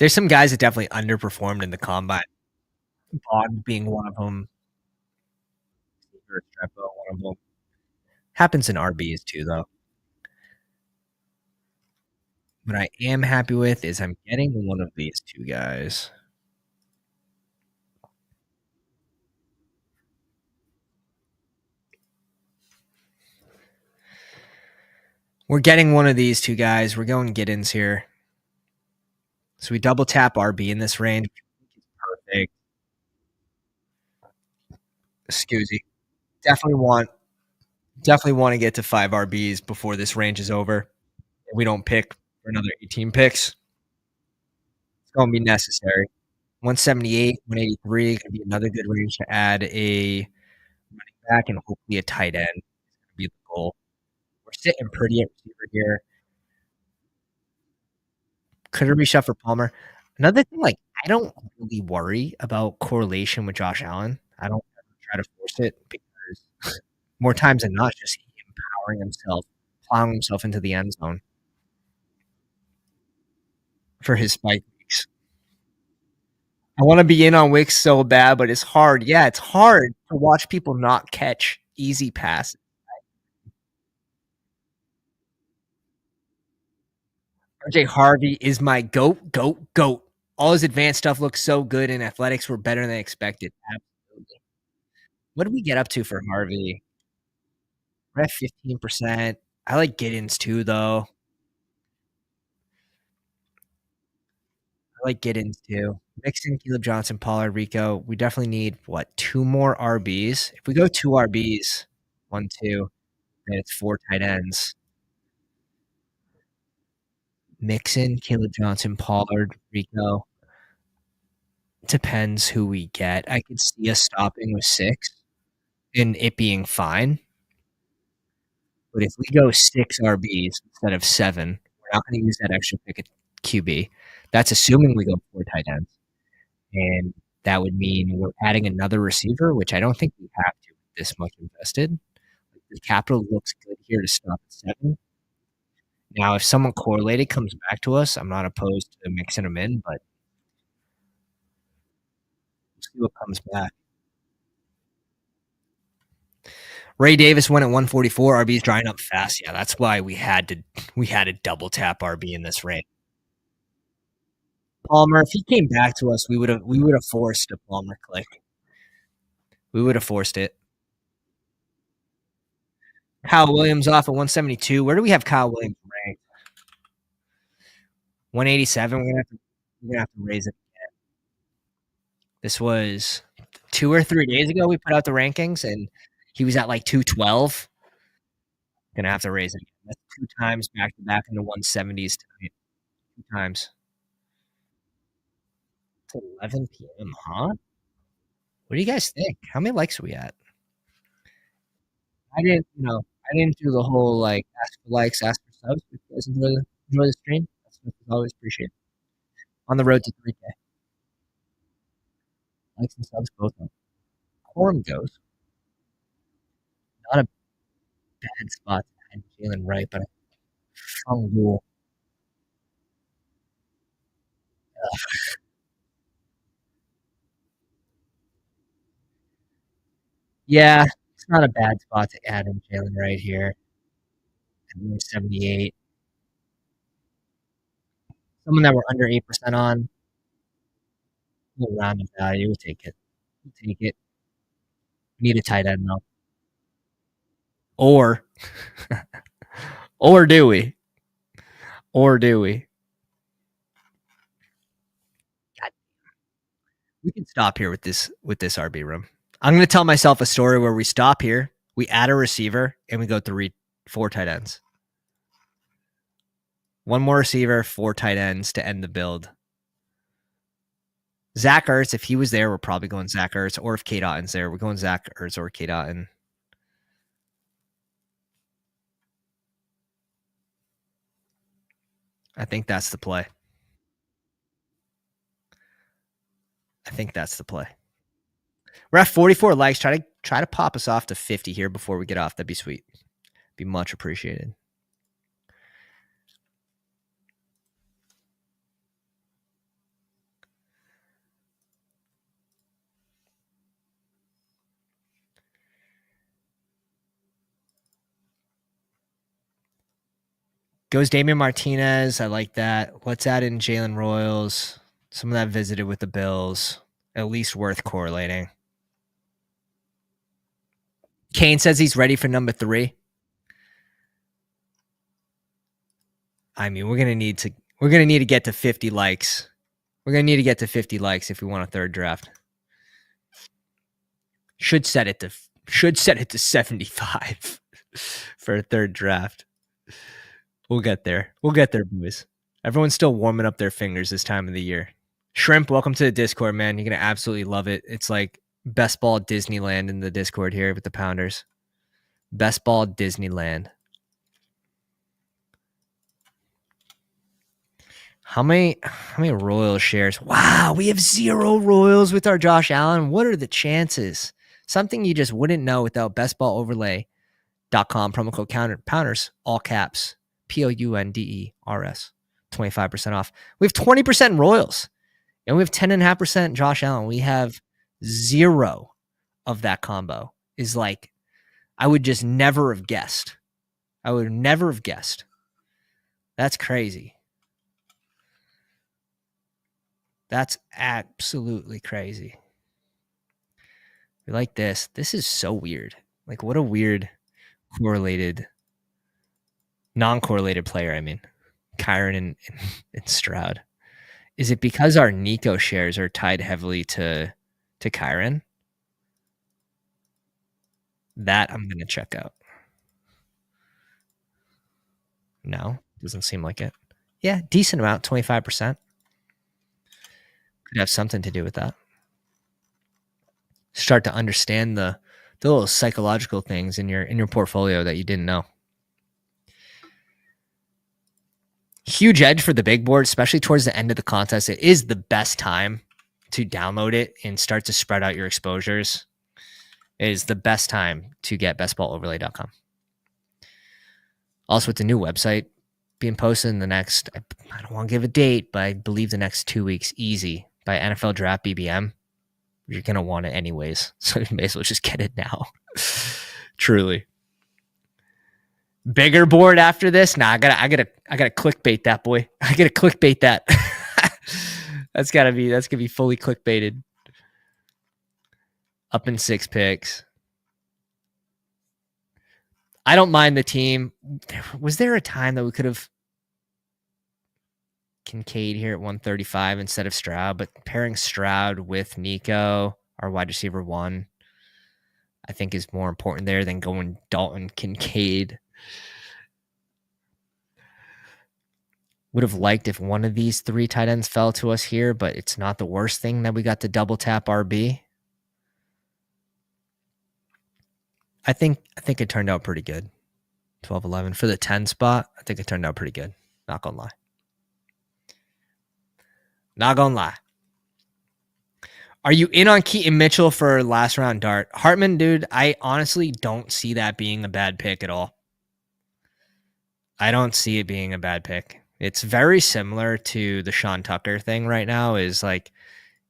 some guys that definitely underperformed in the combine. Bond being one of them. One of them. Happens in RBs too, though. What I am happy with is I'm getting one of these 2 guys. We're getting one of these 2 guys. We're going Giddens here. So we double tap RB in this range. Perfect. Excuse Definitely want to get to 5 RBs before this range is over. If we don't pick for another 18 picks, it's going to be necessary. 178, 183 could be another good range to add a running back and hopefully a tight end. Is going to be the goal. We're sitting pretty at receiver here. Could have reshuffled for Palmer. Another thing, like I don't really worry about correlation with Josh Allen. I don't try to force it because more times than not, just empowering himself, plowing himself into the end zone for his spike weeks. I want to be in on Wicks so bad, but it's hard. Yeah, it's hard to watch people not catch easy passes. RJ Harvey is my goat. All his advanced stuff looks so good, and athletics were better than expected. Absolutely. What did we get up to for Harvey? We're at 15%. I like Giddens too, though. I like Giddens too. Mixon, Caleb Johnson, Pollard, Rico. We definitely need, what, 2 more RBs? If we go 2 RBs, 1, 2, then it's 4 tight ends. Mixon, Caleb Johnson, Pollard, Rico. Depends who we get. I could see us stopping with 6 and it being fine. But if we go 6 RBs instead of 7, we're not gonna use that extra pick at QB. That's assuming we go 4 tight ends. And that would mean we're adding another receiver, which I don't think we have to with this much invested. The capital looks good here to stop at 7. Now, if someone correlated comes back to us, I'm not opposed to mixing them in, but we'll see what comes back. Ray Davis went at 144. RB's drying up fast. Yeah, that's why we had to double tap RB in this range. Palmer, if he came back to us, we would have forced a Palmer click. We would have forced it. Kyle Williams off at 172. Where do we have Kyle Williams ranked? 187. We're gonna have to raise it again. This was 2 or 3 days ago. We put out the rankings, and he was at like 212. Gonna have to raise it again. That's 2 times back to back in the 170s tonight. 2 times. It's 11 p.m. Huh? What do you guys think? How many likes are we at? I didn't do the whole like ask for likes, ask for subs. If you guys enjoy the stream, that's always appreciated. On the road to 3K. Likes and subs both up. Quorum goes. Not a bad spot to add Jalen Wright, but a strong rule. Yeah, it's not a bad spot to add in Jalen Wright here. At 178. Someone that we're under 8% on. We'll round of value. We'll take it. We'll take it. We need a tight end though. Or or do we? Or do we? God, we can stop here with this RB room. I'm gonna tell myself a story where we stop here, we add a receiver, and we go 4 tight ends. 1 more receiver, 4 tight ends to end the build. Zach Ertz, if he was there, we're probably going Zach Ertz. Or if Kate Otton's there, we're going Zach Ertz or Kate Otten. I think that's the play. We're at 44 likes. Try to pop us off to 50 here before we get off. That'd be sweet. Be much appreciated. Goes Damian Martinez. I like that. Let's add in Jalen Royals. Some of that visited with the Bills. At least worth correlating. Kane says he's ready for number 3. I mean, we're gonna need to get to 50 likes. We're gonna need to get to 50 likes if we want a third draft. Should set it to 75 for a third draft. We'll get there. We'll get there, boys. Everyone's still warming up their fingers this time of the year. Shrimp, welcome to the Discord, man. You're going to absolutely love it. It's like best ball Disneyland in the Discord here with the Pounders. Best ball Disneyland. How many Royals shares? Wow, we have 0 Royals with our Josh Allen. What are the chances? Something you just wouldn't know without bestballoverlay.com, promo code Pounders, all caps, POUNDERS, 25% off. We have 20% Royals, and we have 10.5% Josh Allen. We have 0 of that combo. Is like, I would just never have guessed. I would never have guessed. That's crazy. That's absolutely crazy. We like this. This is so weird. Like, what a weird non-correlated player, I mean. Kyron and Stroud. Is it because our Nico shares are tied heavily to Kyron? That I'm going to check out. No, doesn't seem like it. Yeah, decent amount, 25%. Could have something to do with that. Start to understand the little psychological things in your portfolio that you didn't know. Huge edge for the big board, especially towards the end of the contest. It is the best time to download it and start to spread out your exposures. It is the best time to get bestballoverlay.com. Also, with the new website being posted in the next, I don't want to give a date, but I believe the next 2 weeks, easy, by NFL Draft BBM. You're going to want it anyways. So you may as well just get it now. Truly. Bigger board after this? Nah, I gotta clickbait that, boy. I gotta clickbait that. That's gonna be fully clickbaited. Up in 6 picks. I don't mind the team. Was there a time that we could have Kincaid here at 135 instead of Stroud? But pairing Stroud with Nico, our wide receiver 1, I think is more important there than going Dalton Kincaid. Would have liked if one of these 3 tight ends fell to us here, but it's not the worst thing that we got to double tap RB. I think it turned out pretty good. 12-11 for the 10 spot. I think it turned out pretty good. Not gonna lie. Not gonna lie. Are you in on Keaton Mitchell for last round dart? Hartman, dude, I honestly don't see that being a bad pick at all. I don't see it being a bad pick. It's very similar to the Sean Tucker thing right now, is like,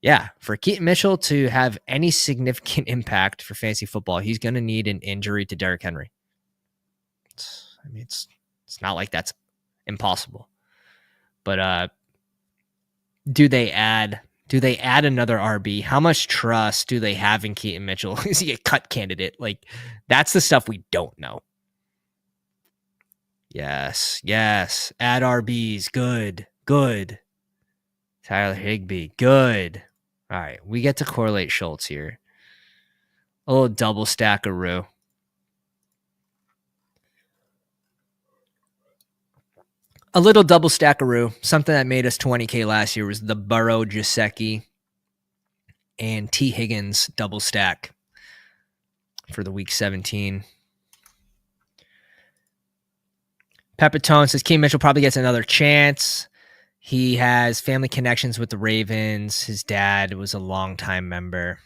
yeah, for Keaton Mitchell to have any significant impact for fantasy football, he's going to need an injury to Derrick Henry. It's not like that's impossible. But do they add another RB? How much trust do they have in Keaton Mitchell? Is he a cut candidate? Like, that's the stuff we don't know. Yes. Add RBs. Good. Tyler Higbee. Good. All right. We get to correlate Schultz here. A little double stackaroo. A little double stackaroo. Something that made us 20K last year was the Burrow, Gesicki, and T. Higgins double stack for the week 17. Pepitone says Keaton Mitchell probably gets another chance. He has family connections with the Ravens. His dad was a longtime member.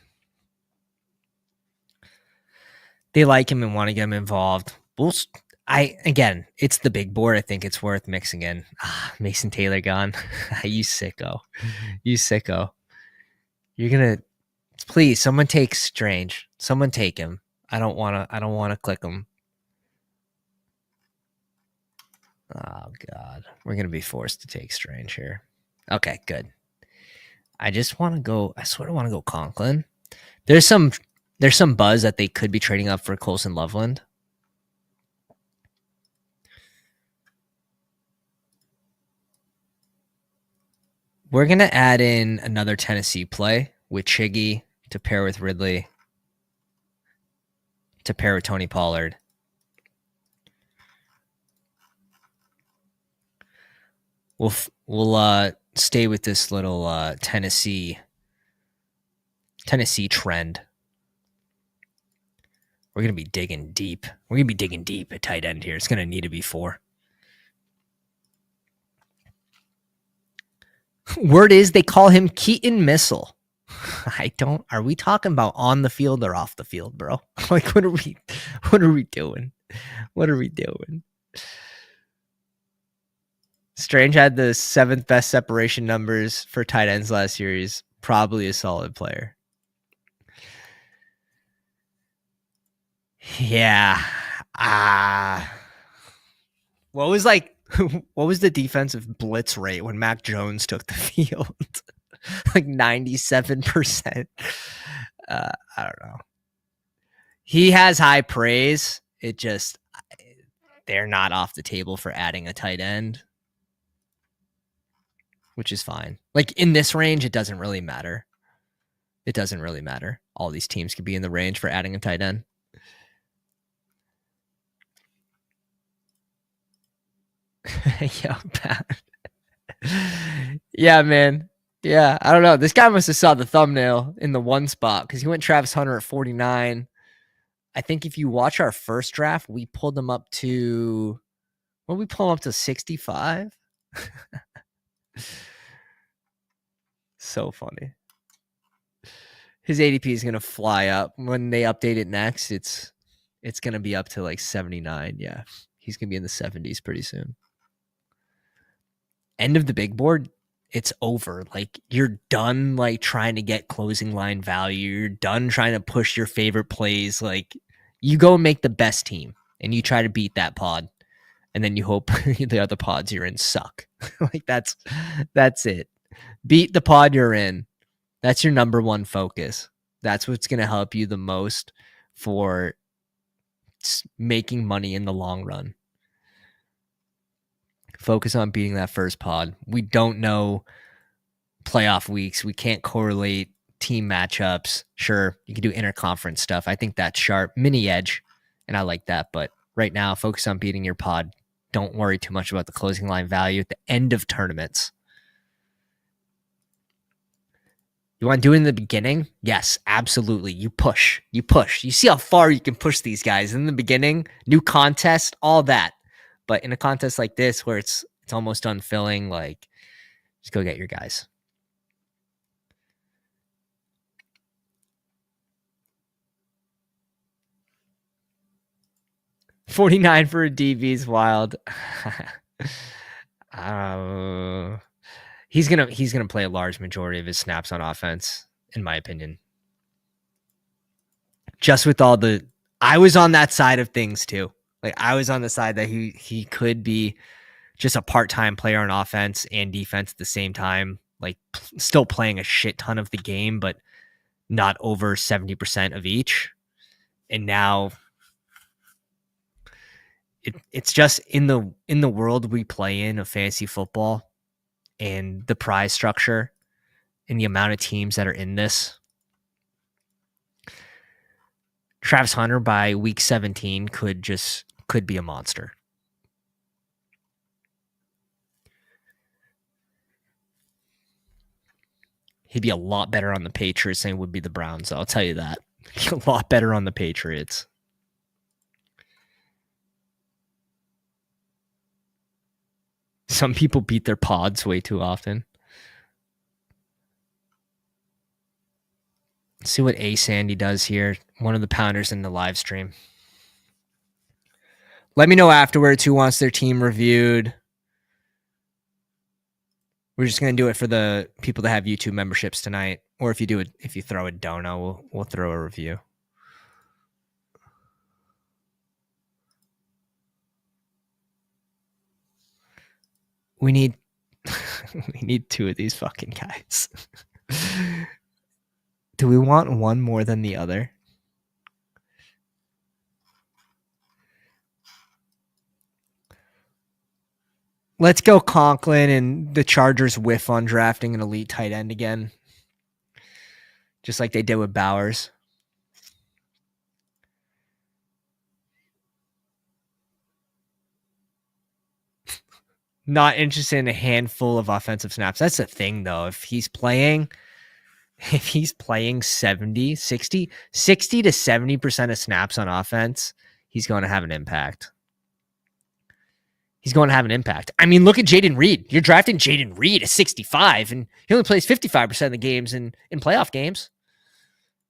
They like him and want to get him involved. Again, it's the big board. I think it's worth mixing in. Mason Taylor gone. You sicko. You're gonna please someone take Strange. Someone take him. I don't wanna click him. Oh God. We're gonna be forced to take Strange here. Okay, good. I sort of want to go Conklin. There's some buzz that they could be trading up for Colson Loveland. We're going to add in another Tennessee play with Chiggy to pair with Ridley, to pair with Tony Pollard. We'll stay with this little Tennessee trend. We're going to be digging deep. We're going to be digging deep at tight end here. It's going to need to be 4. Word is they call him Keaton Missile. Are we talking about on the field or off the field, bro? Like, what are we doing? What are we doing? Strange had the 7th best separation numbers for tight ends last year. He's probably a solid player. Yeah. What was the defensive blitz rate when Mac Jones took the field? like 97%. I don't know. He has high praise. It just, they're not off the table for adding a tight end, which is fine. Like in this range, it doesn't really matter. It doesn't really matter. All these teams could be in the range for adding a tight end. Yo, Pound. Yeah, man. Yeah, I don't know. This guy must have saw the thumbnail in the one spot because he went Travis Hunter at 49. I think if you watch our first draft, we pulled him up to, what did we pull him up to, 65? So funny. His ADP is going to fly up. When they update it next, it's going to be up to like 79. Yeah, he's going to be in the 70s pretty soon. End of the big board, it's over. Like you're done like trying to get closing line value. You're done trying to push your favorite plays. Like you go and make the best team and you try to beat that pod. And then you hope the other pods you're in suck. Like that's it. Beat the pod you're in. That's your number one focus. That's what's going to help you the most for making money in the long run. Focus on beating that first pod. We don't know playoff weeks. We can't correlate team matchups. Sure, you can do interconference stuff. I think that's sharp. Mini edge, and I like that. But right now, focus on beating your pod. Don't worry too much about the closing line value at the end of tournaments. You want to do it in the beginning? Yes, absolutely. You push. You see how far you can push these guys in the beginning. New contest, all that. But in a contest like this, where it's almost unfilling, like just go get your guys. $49 for a DB is wild. He's gonna play a large majority of his snaps on offense, in my opinion. Just with all the, I was on that side of things too. Like I was on the side that he could be just a part-time player on offense and defense at the same time, like still playing a shit ton of the game, but not over 70% of each. And now it's just in the world we play in of fantasy football and the prize structure and the amount of teams that are in this. Travis Hunter by week 17 could be a monster. He'd be a lot better on the Patriots than he would be the Browns. I'll tell you that. A lot better on the Patriots. Some people beat their pods way too often. Let's see what A Sandy does here. One of the pounders in the live stream. Let me know afterwards who wants their team reviewed. We're just gonna do it for the people that have YouTube memberships tonight, or if you throw a dono, we'll throw a review. We need two of these fucking guys. Do we want one more than the other? Let's go Conklin and the Chargers whiff on drafting an elite tight end again. Just like they did with Bowers. Not interested in a handful of offensive snaps. That's the thing, though. If he's playing 60 to 70% of snaps on offense, he's going to have an impact. I mean, look at Jaden Reed. You're drafting Jaden Reed at 65, and he only plays 55% of the games in playoff games.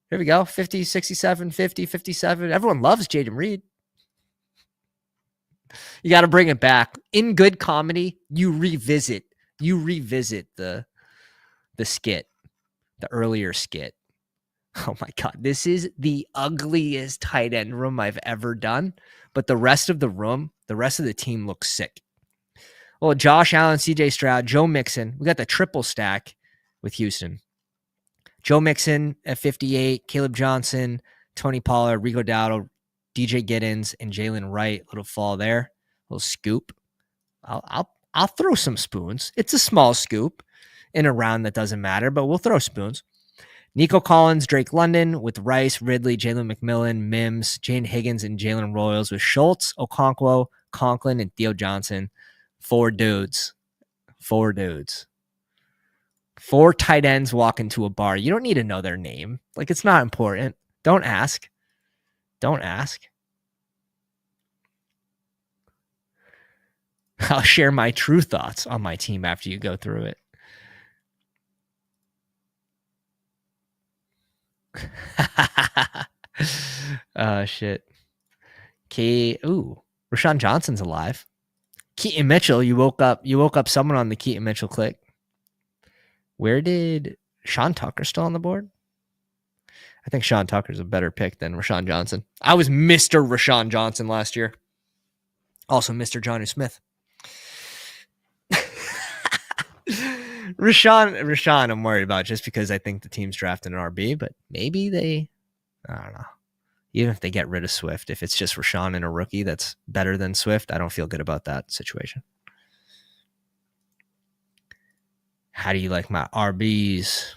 Here we go. 50, 67, 50, 57. Everyone loves Jaden Reed. You got to bring it back. In good comedy, you revisit the skit, the earlier skit. Oh my God. This is the ugliest tight end room I've ever done. But the rest of the team looks sick. Well, Josh Allen, CJ Stroud, Joe Mixon. We got the triple stack. with Houston. Joe Mixon at 58, Caleb Johnson, Tony Pollard, Rico Dowdle, DJ Giddens, and Jalen Wright. Little fall there, little scoop. I'll throw some spoons. It's a small scoop in a round that doesn't matter, but we'll throw spoons. Nico Collins, Drake London with Rice, Ridley, Jalen McMillan, Mims, Jane Higgins, and Jalen Royals with Schultz, Okonkwo, Conklin, and Theo Johnson. 4 dudes. 4 dudes. 4 tight ends walk into a bar. You don't need to know their name. Like, it's not important. Don't ask. Don't ask. I'll share my true thoughts on my team after you go through it. Shit. Rashawn Johnson's alive. Keaton Mitchell, you woke up someone on the Keaton Mitchell click. Where did Sean Tucker still on the board? I think Sean Tucker's a better pick than Rashawn Johnson. I was Mr. Rashawn Johnson last year. Also Mr. Johnny Smith. Rashawn, I'm worried about just because I think the team's drafting an RB, but maybe I don't know. Even if they get rid of Swift, if it's just Rashawn and a rookie that's better than Swift, I don't feel good about that situation. How do you like my RBs?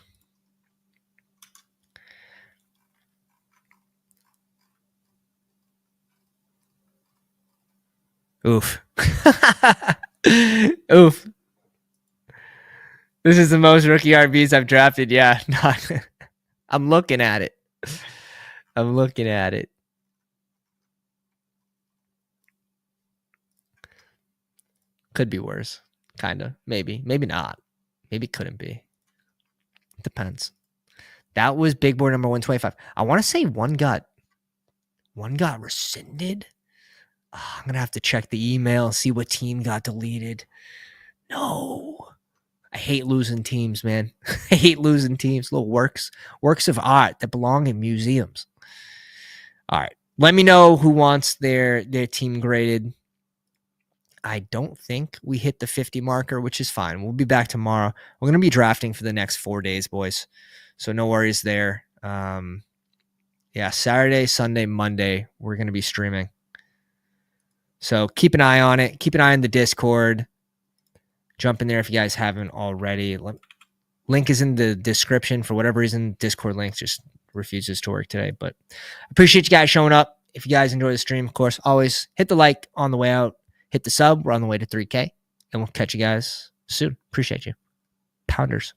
Oof. Oof. This is the most rookie RBs I've drafted. Yeah. I'm looking at it. Could be worse. Kind of. Maybe. Maybe not. Maybe couldn't be. Depends. That was big board number 125. I want to say one got rescinded. I'm going to have to check the email, see what team got deleted. No. I hate losing teams, man. I hate losing teams. Little works of art that belong in museums. All right. Let me know who wants their team graded. I don't think we hit the 50 marker, which is fine. We'll be back tomorrow. We're going to be drafting for the next 4 days, boys. So no worries there. Saturday, Sunday, Monday, we're going to be streaming. So keep an eye on it. Keep an eye on the Discord. Jump in there if you guys haven't already. Link is in the description. For whatever reason, Discord link just refuses to work today. But I appreciate you guys showing up. If you guys enjoy the stream, of course, always hit the like on the way out. Hit the sub. We're on the way to 3K. And we'll catch you guys soon. Appreciate you. Pounders.